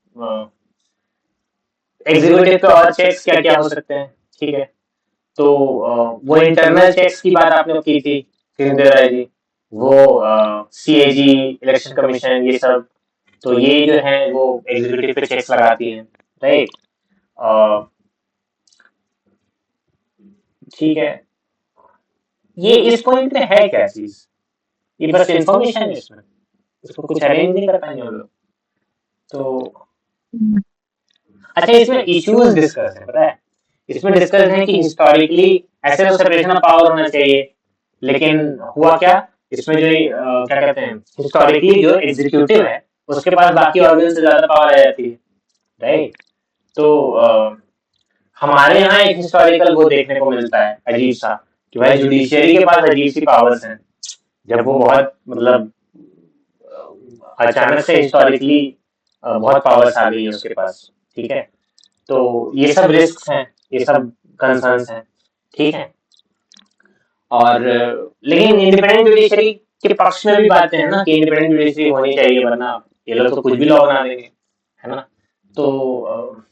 एग्जीक्यूटिव पे और चेक्स क्या क्या हो सकते हैं, ठीक है। तो वो इंटरनल चेक्स की बात आपने की थी कृष्णदेव राय जी, वो सीएजी, इलेक्शन कमीशन, ये सब, तो ये जो है वो एग्जीक्यूटिव पे चेक्स लगाती है, राइट। ठीक है, ये इस पॉइंट पे है क्या चीज, ये बस इंफॉर्मेशन है, इसमें इसको कुछ अरेंज नहीं कर पाएंगे हम लोग। तो अच्छा, इसमें इश्यूज डिस्कस है, पता है, इसमें डिस्कस है कि हिस्टोरिकली ऐसे तो सेपरेशन ऑफ पावर होना चाहिए, लेकिन हुआ क्या, इसमें जो क्या कहते हैं, हिस्टोरिकली जो एग्जीक्यूटिव है उसके पास बाकी ऑर्गन से ज्यादा पावर आ जाती है, राइट। तो हमारे यहाँ एक हिस्टोरिकल वो देखने को मिलता है अजीब सा कि भाई जुडिशियरी के पास अजीब सी पावर्स हैं, जब वो बहुत मतलब अचानक से हिस्टोरिकली बहुत पावर्स आ गई है उसके पास, ठीक है। तो ये सब रिस्क हैं, ये सब कंसर्न्स हैं, ठीक है। और लेकिन इंडिपेंडेंट जुडिशरी के पक्ष में भी बातें हैं ना कि इंडिपेंडेंट जुडिशरी होनी चाहिए, वरना ये लोग तो कुछ भी लॉ बना देंगे, है ना। तो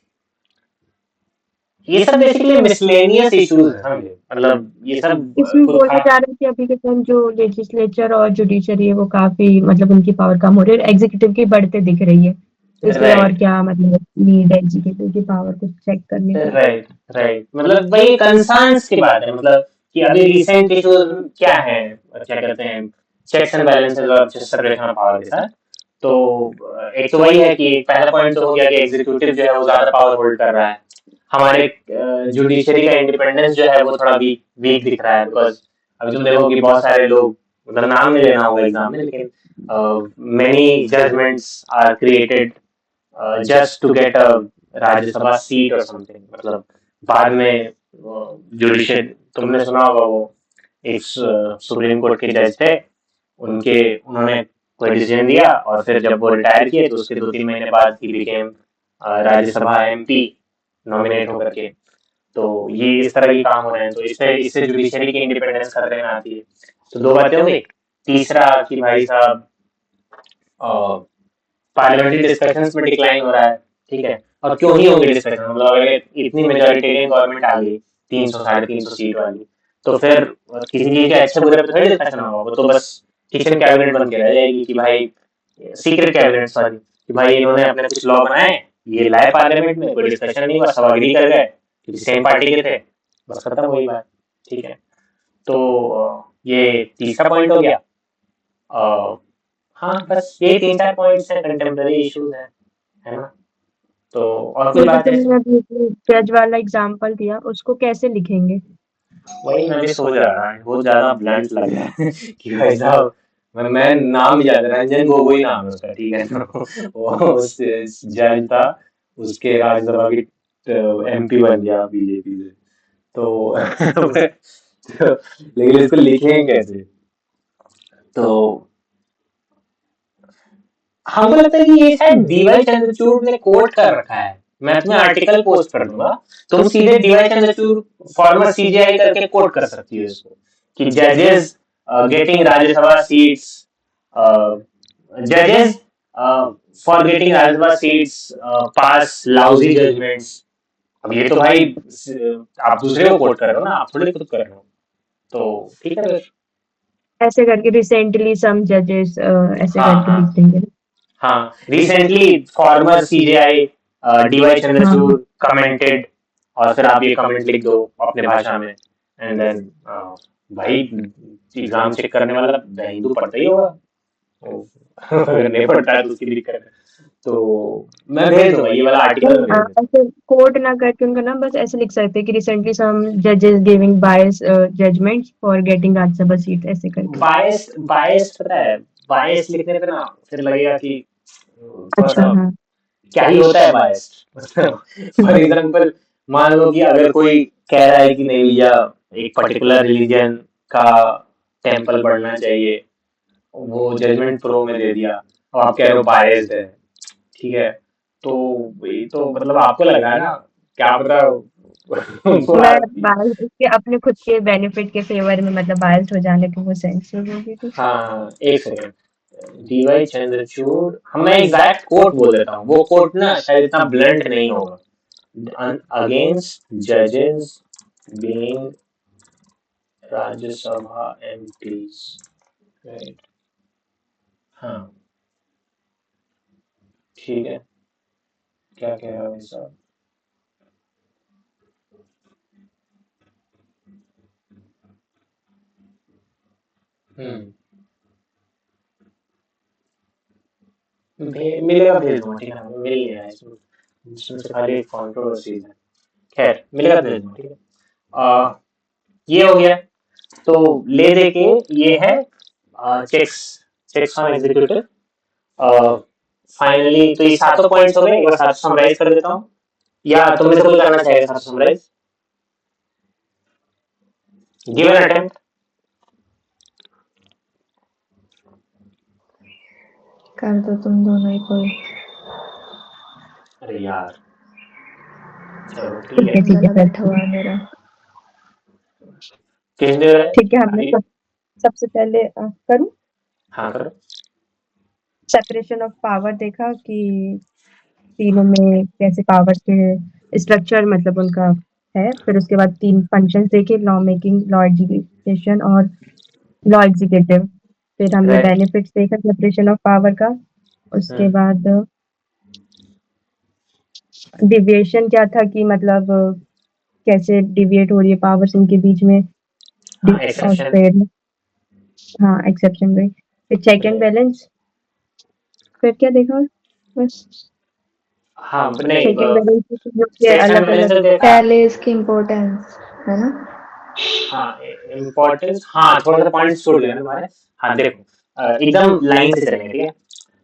ये सब बेसिकली मिसलेनियस इश्यूज हैं, समझे, मतलब ये सब इसमें बोला जा रहा है कि अभी के टाइम जो लेजिस्लेचर और जुडिशरी है वो काफी मतलब उनकी पावर कम हो रही है, एग्जीक्यूटिव की बढ़ते दिख रही है, तो इसलिए और क्या मतलब नीड है एग्जीक्यूटिव की पावर को चेक करने की। राइट राइट, मतलब वही कंसर्न्स की बात है, मतलब कि अभी रिसेंट इश्यूज क्या है, क्या कहते हैं, चेक्स एंड बैलेंसेस और सेपरेशन ऑफ पावर के साथ। तो एक तो वही है कि पहला पॉइंट तो हो गया कि एग्जीक्यूटिव जो है वो ज्यादा पावर होल्ड कर रहा है, हमारे जुडिशरी का इंडिपेंडेंस जो है वो थोड़ा वीक दिख रहा है, बिकॉज अभी तुम देखो कि बहुत सारे लोग, मतलब नाम नहीं लेना होगा एग्जाम में, लेकिन many judgments are created just to get a Rajya Sabha seat और समथिंग, मतलब बाद में जुडिशियल, तुमने सुना होगा वो एक सुप्रीम कोर्ट के जज थे, उन्होंने कोई डिसीजन दिया और फिर जब वो रिटायर किए तो उसके 2-3 महीने बाद he became Rajya Sabha MP nominate होकर के। तो ये इस तरह के काम हो रहे हैं, तो इससे जुडिशरी की इंडिपेंडेंस खतरे में आती है। तो दो बातें हो गई। तीसरा कि भाई साहब पार्लियामेंट्री डिस्कशंस में डिक्लाइन हो रहा है, ठीक है, और क्यों ही होंगे डिस्कशन, मतलब अगर इतनी मेजॉरिटेरियन गवर्नमेंट आ गई 300-350 सीट वाली, तो फिर किसी चीज के अच्छे बुरे पे थोड़ी डिस्कशन होगा, वो तो बस किचन कैबिनेट बन के रह जाएगी कि भाई, सीक्रेट कैबिनेट सॉरी, कि भाई इन्होंने अपने कुछ लॉ बनाए, ये लाए पार्लियामेंट में, कोई डिस्कशन नहीं हुआ, सब अग्री कर गए क्योंकि सेम पार्टी के थे, बस खत्म हुई बात, ठीक है। तो ये तीसरा पॉइंट हो गया। हाँ, बस ये 3-4 पॉइंट्स हैं, कंटेम्पररी इश्यूज हैं, है ना। तो और कोई बात है? जज वाला एग्जांपल दिया उसको कैसे लिखेंगे? वही मैं भी सोच रहा था, बहुत ज्यादा ब्लंट लग रहा है कि भाई साहब, मैं नाम याद, रंजन गोगोई नाम है उसका, ठीक है ना, वो उस जज था, उसके राज्यसभा की एमपी बन गया बीजेपी से, तो लेकिन इसको लिखेंगे कैसे? तो हमको लगता है कि ये शायद डीवाई चंद्रचूड़ ने कोट कर रखा है, मैं तुम्हें आर्टिकल पोस्ट कर दूंगा, तुम सीधे डीवाई चंद्रचूड़ फॉर्मर सीजीआई करके कोट कर सकती हो इसको कि जजेस गेटिंग राज्यसभा सीट्स, जजेस for getting Rajya Sabha seats pass lousy judgements. अब ये तो भाई आप दूसरे को कोट कर रहे हो ना, आप थोड़ी खुद कर रहे हो, तो ठीक है। ऐसे करके रिसेंटली सम जजेस ऐसे हाँ, करके हाँ, लिख देंगे ना। हाँ, रिसेंटली फॉर्मर सीजेआई डीवाई हाँ चंद्रचूड़ कमेंटेड, और फिर आप ये कमेंट लिख दो अपने भाषा में, एंड देन भाई एग्जाम चेक करने वाला हिंदू पढ़ता ही होगा, अगर नहीं पढ़ता है तो उसकी दिक्कत है। तो मैं भेज दूंगा, ये वाला आर्टिकल नहीं, भेज दूंगा। ऐसे कोट ना करके उनका नाम बस ऐसे लिख सकते हैं कि रिसेंटली सम जजेस giving bias judgments for getting Rajya Sabha seat, ऐसे करके। बायस बायस पता है, बायस लिखने पे ना फिर लगेगा कि थोड़ा अच्छा, सा हाँ। क्या ही होता है बायस। फॉर एग्जाम्पल, मान लो कि अगर कोई कह रहा है कि नहीं भैया एक पर्टिकुलर रिलीजन का टेम्पल बढ़ना चाहिए, वो जजमेंट प्रो में दे दिया, और आप कह रहे हो बायस्ड है, ठीक है, तो ये तो मतलब आपको लग रहा है ना, क्या पता वो मैं बायस उसके अपने खुद के बेनिफिट के फेवर में मतलब बायस्ड हो जाने की वो सेंस में बोली थी। हाँ, एक सेकंड, डीवाई चंद्रचूड़, मैं एग्जैक्ट कोट बोल देता हूँ, वो कोट ना शायद इतना ब्लंट नहीं होगा। अगेंस्ट जजेस बीइंग राज्यसभा एमपीज, राइट, हाँ, ठीक है, क्या कह रहा हूँ साहब, हम्म, मिलेगा, भेज दूंगा, ठीक है, मिल गया है इसमें, इसमें से खाली एक कंट्रोवर्सी है, खैर मिलेगा तो भेज दूंगा, ठीक है। ये हो गया, तो ले दे के ये है checks, checks on executive. Finally तो ये सातों पॉइंट्स हो गए, एक बार साथ समराइज कर देता हूँ, या तुम में से कोई करना चाहेगा साथ समराइज, गिव एन अटेम्प्ट। कर दो तुम दोनों ही कोई। अरे यार, चलो ठीक ठीक है, है, ठीक है, गला बैठा हुआ है मेरा। किस दे रहा ठीक है, हमने है? सबसे पहले करूँ हाँ करो। सेपरेशन ऑफ पावर देखा कि तीनों में कैसे पावर्स के स्ट्रक्चर मतलब उनका है। फिर उसके बाद 3 फंक्शंस देखे, लॉ मेकिंग, लॉ एग्जीक्यूशन और लॉ एग्जीक्यूटिव। फिर हमने राइट। बेनिफिट्स देखा सेपरेशन ऑफ पावर का। उसके बाद डिविएशन क्या था कि मतलब कैसे डिविएट हो रही है पावर्स इनके बीच में। हाँ, और एक्सेप्शन। फिर हाँ, एक्सेप्शन भी। फिर चेक एंड बैलेंस। फिर क्या देखा? बस हाँ नहीं, चेक एंड बैलेंस जो कि चेक्स एंड अलग अलग। बैलेंसेस देखा। पहले इसकी इम्पोर्टेंस है ना। हाँ, इम्पोर्टेंस, हाँ थोड़ा सा पॉइंट छोड़ गया ना तुम्हारे। हाँ देखो, एकदम लाइन से चलेंगे, ठीक है।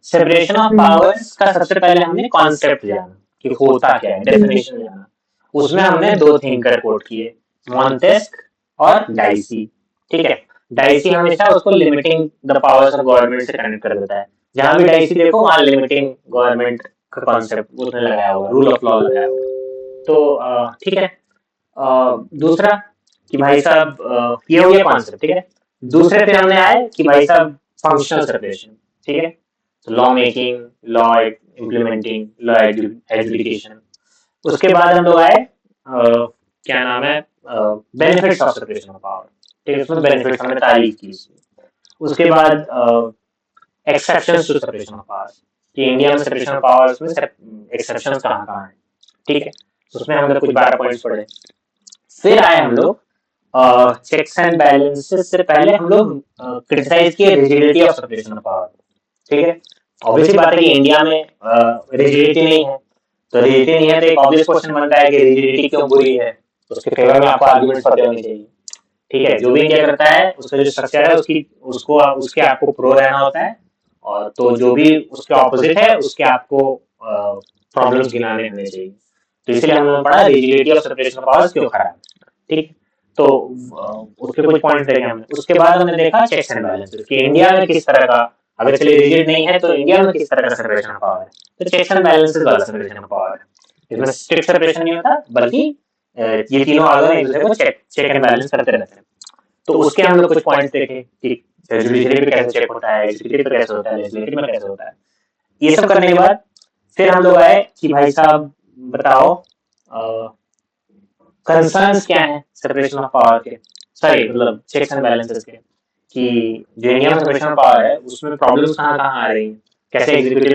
सेपरेशन ऑफ पावर्स का सबसे पहले हमने कॉन्सेप्ट जाना कि होता क्या है, डेफिनेशन जाना। उसमें हमने दो थिंकर कोट किए, मॉन्टेस्क और डाइसी, ठीक है। डाइसी हमेशा उसको limiting the powers of government से कनेक्ट कर देता है। जहां भी डाइसी देखो वहां लिमिटिंग गवर्नमेंट का कॉन्सेप्ट उसने लगाया हुआ, रूल ऑफ लॉ लगाया हुआ। तो ठीक है। दूसरा कि भाई साहब, ये हो गया कॉन्सेप्ट, ठीक है। दूसरे फिर हमने आए कि भाई साहब फंक्शनल सेपरेशन, ठीक है। तो law making, law implementing, law education. उसके बाद हम लोग आए, क्या नाम है, benefits of separation of power, ठीक है। उसमें बेनिफिट्स हमने तारीफ की इसकी। उसके बाद exceptions to separation of power, कि इंडिया में सेपरेशन ऑफ पावर्स में एक्सेप्शंस कहाँ कहाँ है, ठीक है। उसमें हमने कुछ 12 पॉइंट्स पढ़े। फिर आए हम लोग चेक्स एंड बैलेंसेस से पहले हम लोग क्रिटिसाइज किए rigidity of separation of power, ठीक है। ऑब्वियसली बात है कि इंडिया में रिजिडिटी नहीं है, तो रिजिडिटी नहीं है तो एक ऑब्वियस क्वेश्चन बनता है कि रिजिडिटी क्यों बुरी है, तो उसके फेवर में आपको आर्गुमेंट्स पते होने चाहिए, ठीक है। जो भी इंडिया करता है उसका जो स्ट्रक्चर है उसकी उसको उसके आपको प्रो रहना होता है, और तो जो भी उसके ऑपोजिट है उसके आपको प्रॉब्लम्स गिनाने आने चाहिए। तो इसलिए हमने पढ़ा rigidity of separation of powers क्यों खराब, ठीक। तो उसके कुछ पॉइंट्स देखे हमने। उसके बाद हमने देखा चेक्स एंड बैलेंसेस कि इंडिया में किस तरह का, अगर चलिए रिजिड नहीं है तो इंडिया में किस तरह का सेपरेशन ऑफ पावर है, तो चेक्स एंड बैलेंसेस वाला सेपरेशन ऑफ पावर है। इसमें स्ट्रिक्ट सेपरेशन नहीं होता, बल्कि ये तीनों ऑर्गन एक दूसरे को चेक चेक एंड बैलेंस करते रहते हैं। तो उसके हम लोग कुछ पॉइंट्स देखे कि जुडिशरी पे कैसे चेक होता है, एग्जीक्यूटिव पे कैसे होता है, लेजिस्लेटिव में कैसे होता है। ये सब करने के बाद फिर हम लोग आए कि भाई साहब बताओ कंसर्न्स क्या है सेपरेशन ऑफ पावर के, सॉरी मतलब चेक्स एंड बैलेंसेस के, कि जो इंडिया में सेपरेशन ऑफ पावर है उसमें प्रॉब्लम्स कहाँ कहाँ आ रही हैं। कैसे एग्जीक्यूटिव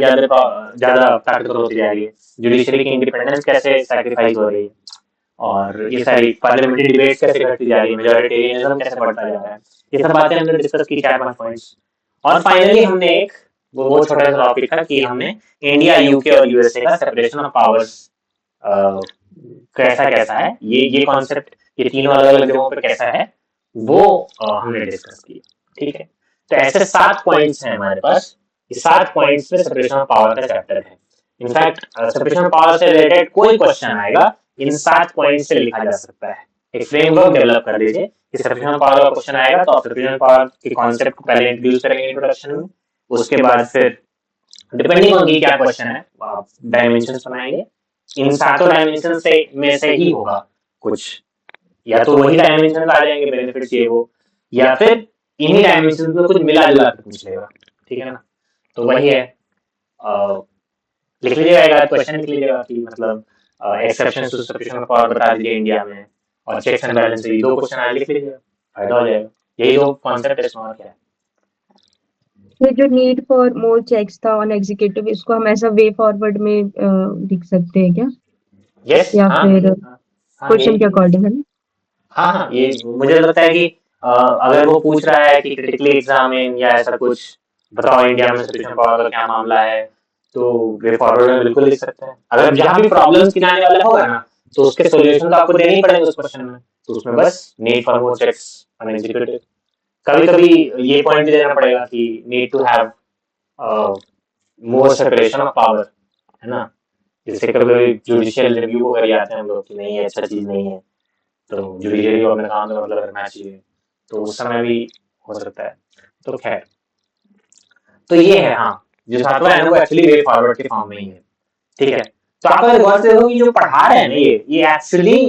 ज्यादा ताकतवर होती जा रही है, जुडिशरी की इंडिपेंडेंस कैसे सैक्रिफाइस हो रही है, और ये सारी पार्लियामेंट्री डिबेट्स कैसे घटती जा रही है, मेजोरिटेरियनिज्म कैसे बढ़ता जा रहा है, ये सब बातें हमने डिस्कस की 4-5 पॉइंट्स। और फाइनली हमने एक वो बहुत छोटा सा टॉपिक था कि हमने इंडिया, यूके और यूएसए का सेपरेशन ऑफ पावर्स कैसा कैसा है, ये कॉन्सेप्ट ये तीनों अलग अलग जगहों पर कैसा है वो हमने डिस्कस किया। ठीक है, तो ऐसे 7 पॉइंट्स हैं हमारे पास। ये 7 पॉइंट्स में सेपरेशन ऑफ पावर का चैप्टर है। इनफैक्ट सेपरेशन ऑफ पावर से रिलेटेड कोई क्वेश्चन आएगा इन 7 पॉइंट से लिखा जा सकता है। एक फ्रेमवर्क डेवलप कर लीजिए कि सेपरेशन ऑफ पावर का क्वेश्चन आएगा तो आप सेपरेशन ऑफ पावर के कॉन्सेप्ट को पहले इंट्रोड्यूस करेंगे इंट्रोडक्शन में, उसके बाद फिर डिपेंडिंग ऑन की क्या क्वेश्चन है आप डायमेंशंस बनाएंगे। इन 7 डायमेंशन से में से ही होगा कुछ, या तो वही डायमेंशन आ जाएंगे बेनिफिट्स ये वो, या फिर इन्हीं डायमेंशन में कुछ मिला जुला के पूछ लेगा। ठीक है ना, तो वही है। लिख लीजिएगा, एक आध क्वेश्चन लिख लीजिएगा कि मतलब exception to separation of power बता दीजिए इंडिया में, और चेक्स एंड बैलेंस, ये 2 क्वेश्चन आज लिख लीजिएगा, फायदा हो जाएगा। यही 2 कॉन्सेप्ट है, इसमें और क्या है। ये जो नीड फॉर मोर चेक्स था ऑन एग्जीक्यूटिव, इसको हम ऐसा वे फॉरवर्ड में लिख सकते हैं क्या, यस, या हाँ फिर हाँ, क्वेश्चन के अकॉर्डिंग है ना? हाँ, ये मुझे लगता है कि अगर वो पूछ रहा है कि क्रिटिकली एग्जामिन या ऐसा कुछ बताओ इंडिया में सेपरेशन पावर का क्या मामला है, तो वे फॉरवर्ड में बिल्कुल लिख सकते हैं। अगर जहाँ भी प्रॉब्लम्स गिनाने वाला होगा ना तो उसके सॉल्यूशन तो आपको देने ही पड़ेंगे उस क्वेश्चन में, तो उसमें बस need for more checks on executive, कभी कभी ये पॉइंट भी देना पड़ेगा कि need to have more separation of power, है ना। जैसे कभी जुडिशियल रिव्यू कर जाते हैं हम लोग कि नहीं अच्छा चीज नहीं है, तो जुडिशरी को अपने काम से मतलब रखना चाहिए, तो उस समय भी हो सकता है। तो खैर, तो ये है, हाँ, जो 7वां है ना वो एक्चुअली वे फॉरवर्ड के फॉर्म में ही है। ठीक है, तो आप अगर गौर से देखो कि जो पढ़ा रहे हैं ना ये एक्चुअली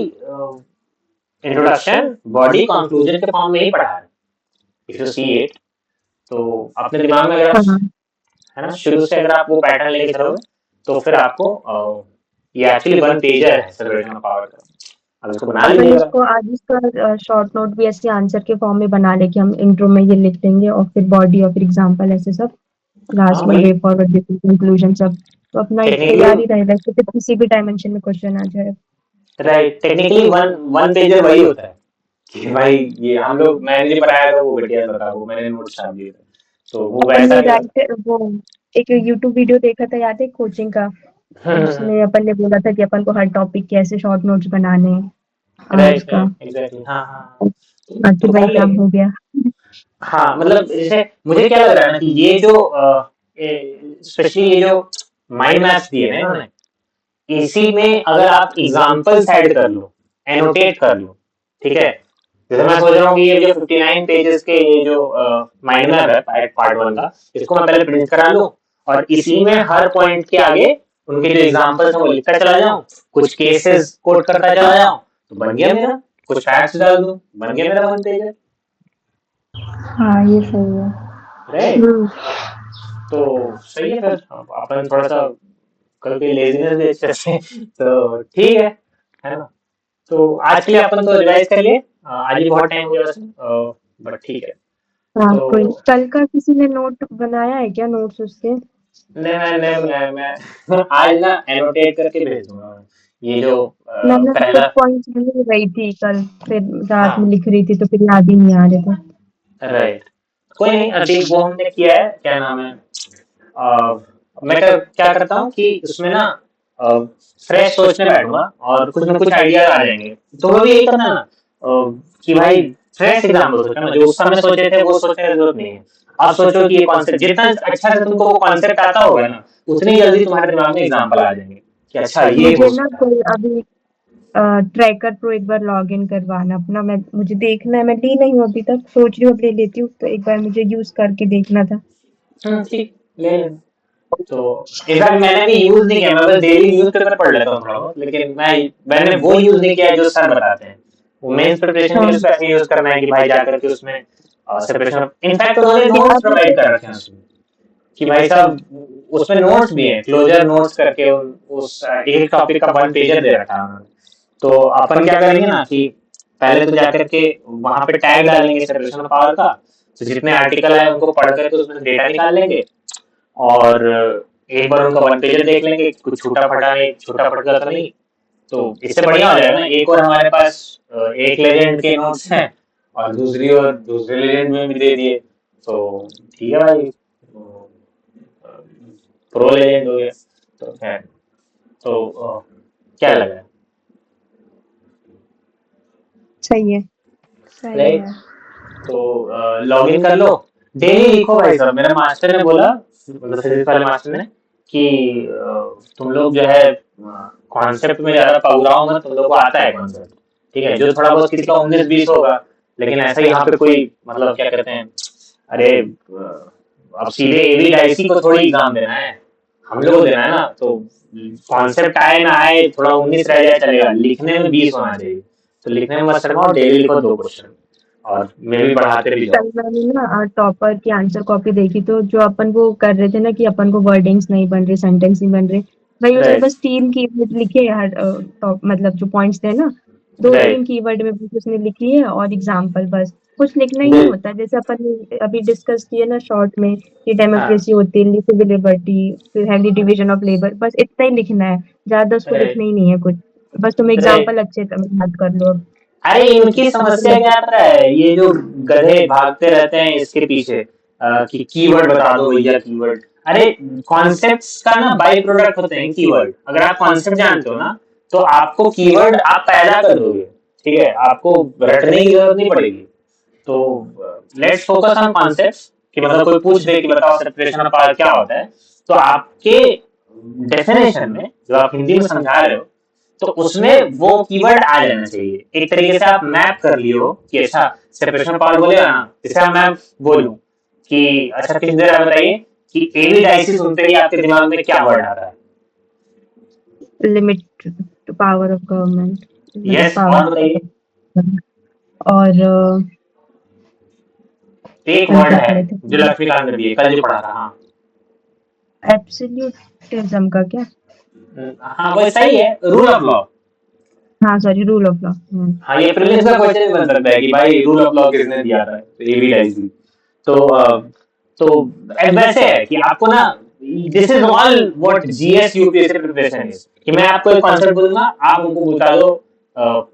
इंट्रोडक्शन बॉडी कंक्लूजन के फॉर्म में ही पढ़ा रहे हैं। इफ यू सी इट, तो अपने दिमाग में अगर हाँ, है ना शुरू से अगर आप वो पैटर्न लेके चलोगे तो फिर आपको ये एक्चुअली 1 पेजर है सेपरेशन ऑफ पावर का, अब इसको बना अपन लीजिएगा। इसको आज इसका शॉर्ट नोट भी ऐसे आंसर के फॉर्म में बना ले कि हम इंट्रो में ये लिख देंगे और फिर बॉडी और फिर एग्जांपल ऐसे सब लास्ट हाँ में भाई, वे फॉरवर्ड कंक्लूजन सब, तो अपना एक टेक्निकली तैयार ही रहेगा कि फिर किसी भी डायमेंशन में क्वेश्चन आ जाए। राइट, टेक्निकली वन पेजर वही होता है कि भाई ये हम लोग, मैंने नहीं पढ़ाया था वो घटिया था, वो मैंने नोट्स छाप दिए थे, तो वो अपन वैसा ने नहीं होता। राइट वो एक यूट्यूब वीडियो देखा था, याद है कोचिंग का, तो उसमें अपन ने बोला था कि अपन को हर टॉपिक के ऐसे शॉर्ट नोट्स बनाने हैं आज राइट का, राइट एग्जैक्टली, हाँ हाँ, आज तो फिर वही कर काम लेंगे। हो गया। हाँ मतलब जैसे मुझे क्या लग रहा है ना कि ये जो स्पेशली ये जो माइंड मैप्स दिए ना इन्होंने, इसी में अगर आप एग्जाम्पल्स ऐड कर लो, एनोटेट कर लो, ठीक है। जैसे मैं सोच रहा हूँ कि ये जो 59 पेजेस के ये जो माइंड मैप है पार्ट 1 का, इसको मैं पहले प्रिंट करा लूँ और इसी में हर पॉइंट के आगे उनके जो एग्जाम्पल्स हैं वो लिखता चला जाऊँ, कुछ केसेस कोट करता चला जाऊँ, तो बन गया मेरा, कुछ फैक्ट्स डाल दूँ, बन गया मेरा 1 पेजर। हाँ ये सही है। राइट, तो सही है। फिर अपन थोड़ा सा कल के लेजीनेस भी अच्छे से तो ठीक है ना। तो आज के लिए अपन तो रिवाइज कर लिए, आज ही बहुत टाइम हो गया वैसे, बट ठीक है। हाँ, तो कोई कल का किसी ने नोट बनाया है क्या, नोट्स उसके? मैं आज ना एनोटेट करके भेज दूंगा ये जो मैंने कुछ पहला। पॉइंट्स लिख रही थी कल, फिर रात में हाँ लिख रही थी तो फिर याद ही नहीं आ रहे थे। राइट, कोई नहीं, अभी वो हमने किया है, क्या नाम है, मैं क्या करता हूँ कि उसमें ना फ्रेश सोचने बैठूंगा और कुछ ना कुछ आइडियाज आ जाएंगे, तो वो भी यही करना ना कि भाई फ्रेश एग्जाम्पल सोचना, जो उस समय सोचे थे वो सोचने की जरूरत नहीं है। अब सोचो कि ये कॉन्सेप्ट जितना अच्छा से तुमको वो कॉन्सेप्ट आता होगा ना, उतनी जल्दी तुम्हारे दिमाग में एग्जाम्पल आ जाएंगे कि अच्छा ये हो मुझे ना सकता है। कोई अभी ट्रैकर प्रो एक बार लॉग इन करवाना अपना, मैं मुझे देखना है, मैं ली नहीं हूँ अभी तक, सोच रही हूँ अब ले लेती हूँ, तो एक बार मुझे यूज करके देखना था। ठीक, ले लेना। तो इनफैक्ट मैंने भी यूज नहीं किया, मैं बस डेली न्यूज़पेपर पढ़ लेता हूँ थोड़ा बहुत, लेकिन मैंने वो यूज नहीं किया जो सर बताते हैं। वो मेंस प्रिपरेशन के हाँ, लिए उसको ऐसे यूज करना है कि भाई जाकर के उसमें सेपरेशन, इनफैक्ट उन्होंने ये नोट्स अभी प्रोवाइड कर रखे हैं उसमें कि भाई साहब उसमें नोट्स भी हैं, क्लोजर नोट्स करके उस एक टॉपिक का 1 पेजर दे रखा है उन्होंने। तो अपन क्या करेंगे ना कि पहले तो जाकर के वहां पे टैग डालेंगे सेपरेशन ऑफ पावर का, तो जितने आर्टिकल है उनको पढ़ करके उसमें डेटा निकाल लेंगे, और एक बार उनका वन पेजर देख लेंगे, कुछ छूटा फटा नहीं, छूटा फटका तो नहीं, तो इससे बढ़िया हो जाएगा ना। एक और हमारे पास एक लेजेंड के नोट्स हैं और दूसरे लेजेंड में भी दे दिए, तो ठीक है भाई, प्रो लेजेंड हो गया। तो खैर, तो क्या लगा, सही है। सही राइट? है। तो लॉग इन कर लो, डेली लिखो भाई साहब। मेरे मास्टर ने बोला, मतलब फिजिक्स वाले मास्टर ने, कि तुम लोग जो है कॉन्सेप्ट में ज्यादा पगड़ाओ मत, तुम लोग को आता है कॉन्सेप्ट, ठीक है। जो थोड़ा बहुत किसी का 19-20 होगा, लेकिन ऐसा यहाँ पे कोई, मतलब क्या कहते हैं, अरे अब सीधे एवी डाइसी को थोड़ी एग्जाम देना है, हम लोग को देना है ना। तो कॉन्सेप्ट आए ना आए, थोड़ा 19 रह जाए चलेगा, लिखने में 20 होना चाहिए। तो लिखने में मत शर्माओ, डेली लिखो 2 क्वेश्चन, और मे भी बढ़ाते भी जाओ। कल मैंने ना टॉपर की आंसर कॉपी देखी, तो जो अपन वो कर रहे थे ना कि अपन को वर्डिंग्स नहीं बन रहे, सेंटेंस नहीं बन रहे, भाई उसने राइट, बस 3 कीवर्ड लिखे हर टॉप, मतलब जो पॉइंट्स थे ना, 2-3 राइट, कीवर्ड में बस उसने लिखी है और एग्जाम्पल, बस कुछ लिखना ही नहीं होता। जैसे अपन ने अभी डिस्कस किए ना शॉर्ट में कि हाँ, डेमोक्रेसी होती है, सिविल लिबर्टी, फिर हेल्दी डिवीजन ऑफ लेबर, बस इतना ही लिखना है, ज्यादा उसको लिखना राइट, ही नहीं है कुछ। बस तुम राइट। एग्जाम्पल अच्छे से याद कर लो अब। अरे इनकी इतना समस्या मतलब क्या पता है, ये जो गधे भागते रहते हैं इसके पीछे, कि कीवर्ड बता दो भैया, कीवर्ड। अरे कॉन्सेप्ट्स का ना बाई प्रोडक्ट होते हैं कीवर्ड। अगर आप कॉन्सेप्ट जानते हो ना, तो आपको कीवर्ड आप पैदा कर दोगे, ठीक है, आपको रटने की जरूरत नहीं पड़ेगी। तो लेट्स फोकस ऑन कॉन्सेप्ट्स, कि मतलब कोई पूछ दे कि बताओ सेपरेशन ऑफ पावर क्या होता है, तो आपके डेफिनेशन में जो आप हिंदी में समझा रहे हो, तो उसमें वो कीवर्ड आ जाना चाहिए। एक तरीके से आप मैप कर लियो कि अच्छा सेपरेशन ऑफ पावर बोलेगा ना, जैसे मैं बोलूं कि अच्छा किस देर बताइए कि एवी डाइसी सुनते ही आपके दिमाग में क्या वर्ड आ रहा है। Limit to power of government, मतलब यस, और बताइए। पावर। और एक और वर्ड क्या है पढ़े थे? जो लक्ष्मीकांत ने दिए, कल जो पढ़ा था। हाँ, एब्सोल्यूटिज्म का क्या? हाँ वैसा ही है, रूल ऑफ लॉ। हाँ सॉरी, रूल ऑफ लॉ। हाँ, ये प्रीलिम्स का क्वेश्चन भी बन सकता है कि भाई रूल ऑफ लॉ किसने दिया था, तो एवी डाइसी। तो तो वैसे है कि आपको ना, this is all what GS UPSC preparation is, कि मैं आपको एक कॉन्सेप्ट बोलूंगा, आप हमको बता दो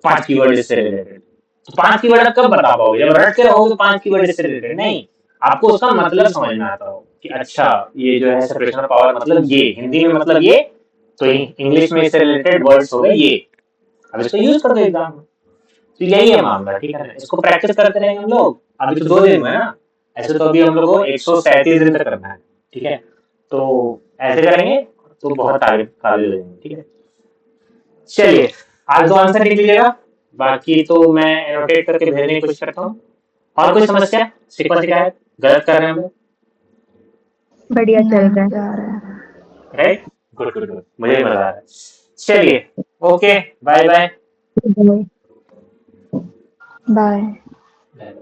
5 कीवर्ड इससे रिलेटेड। तो 5 कीवर्ड आप कब बता पाओगे, जब रट के रहोगे तो 5 कीवर्ड इससे रिलेटेड नहीं, आपको उसका मतलब समझ में आता हो कि अच्छा ये जो है सेपरेशन ऑफ पावर मतलब ये, हिंदी में मतलब ये, तो इंग्लिश में इससे रिलेटेड वर्ड्स हो गए ये, अब इसको यूज कर दो एग्जाम में। तो यही है मामला, ठीक है ना। इसको प्रैक्टिस करते रहेंगे हम लोग। अभी तो 2 दिन हुए ना, ऐसे तो अभी हम लोग को 137 दिन तक करना है, ठीक है। तो ऐसे करेंगे तो बहुत आगे काबिल हो जाएंगे, ठीक है। चलिए, आज 2 आंसर लिख लीजिएगा, बाकी तो मैं एनोटेट करके भेजने की कोशिश करता हूँ। और कोई समस्या, शिकवा शिकायत, गलत कर रहे हैं हम लोग, बढ़िया चल नहीं रहा जा रहा है। राइट? गुड गुड गुड, मुझे भी मजा आ रहा है। चलिए, ओके, बाय बाय। है। बाय। बाय।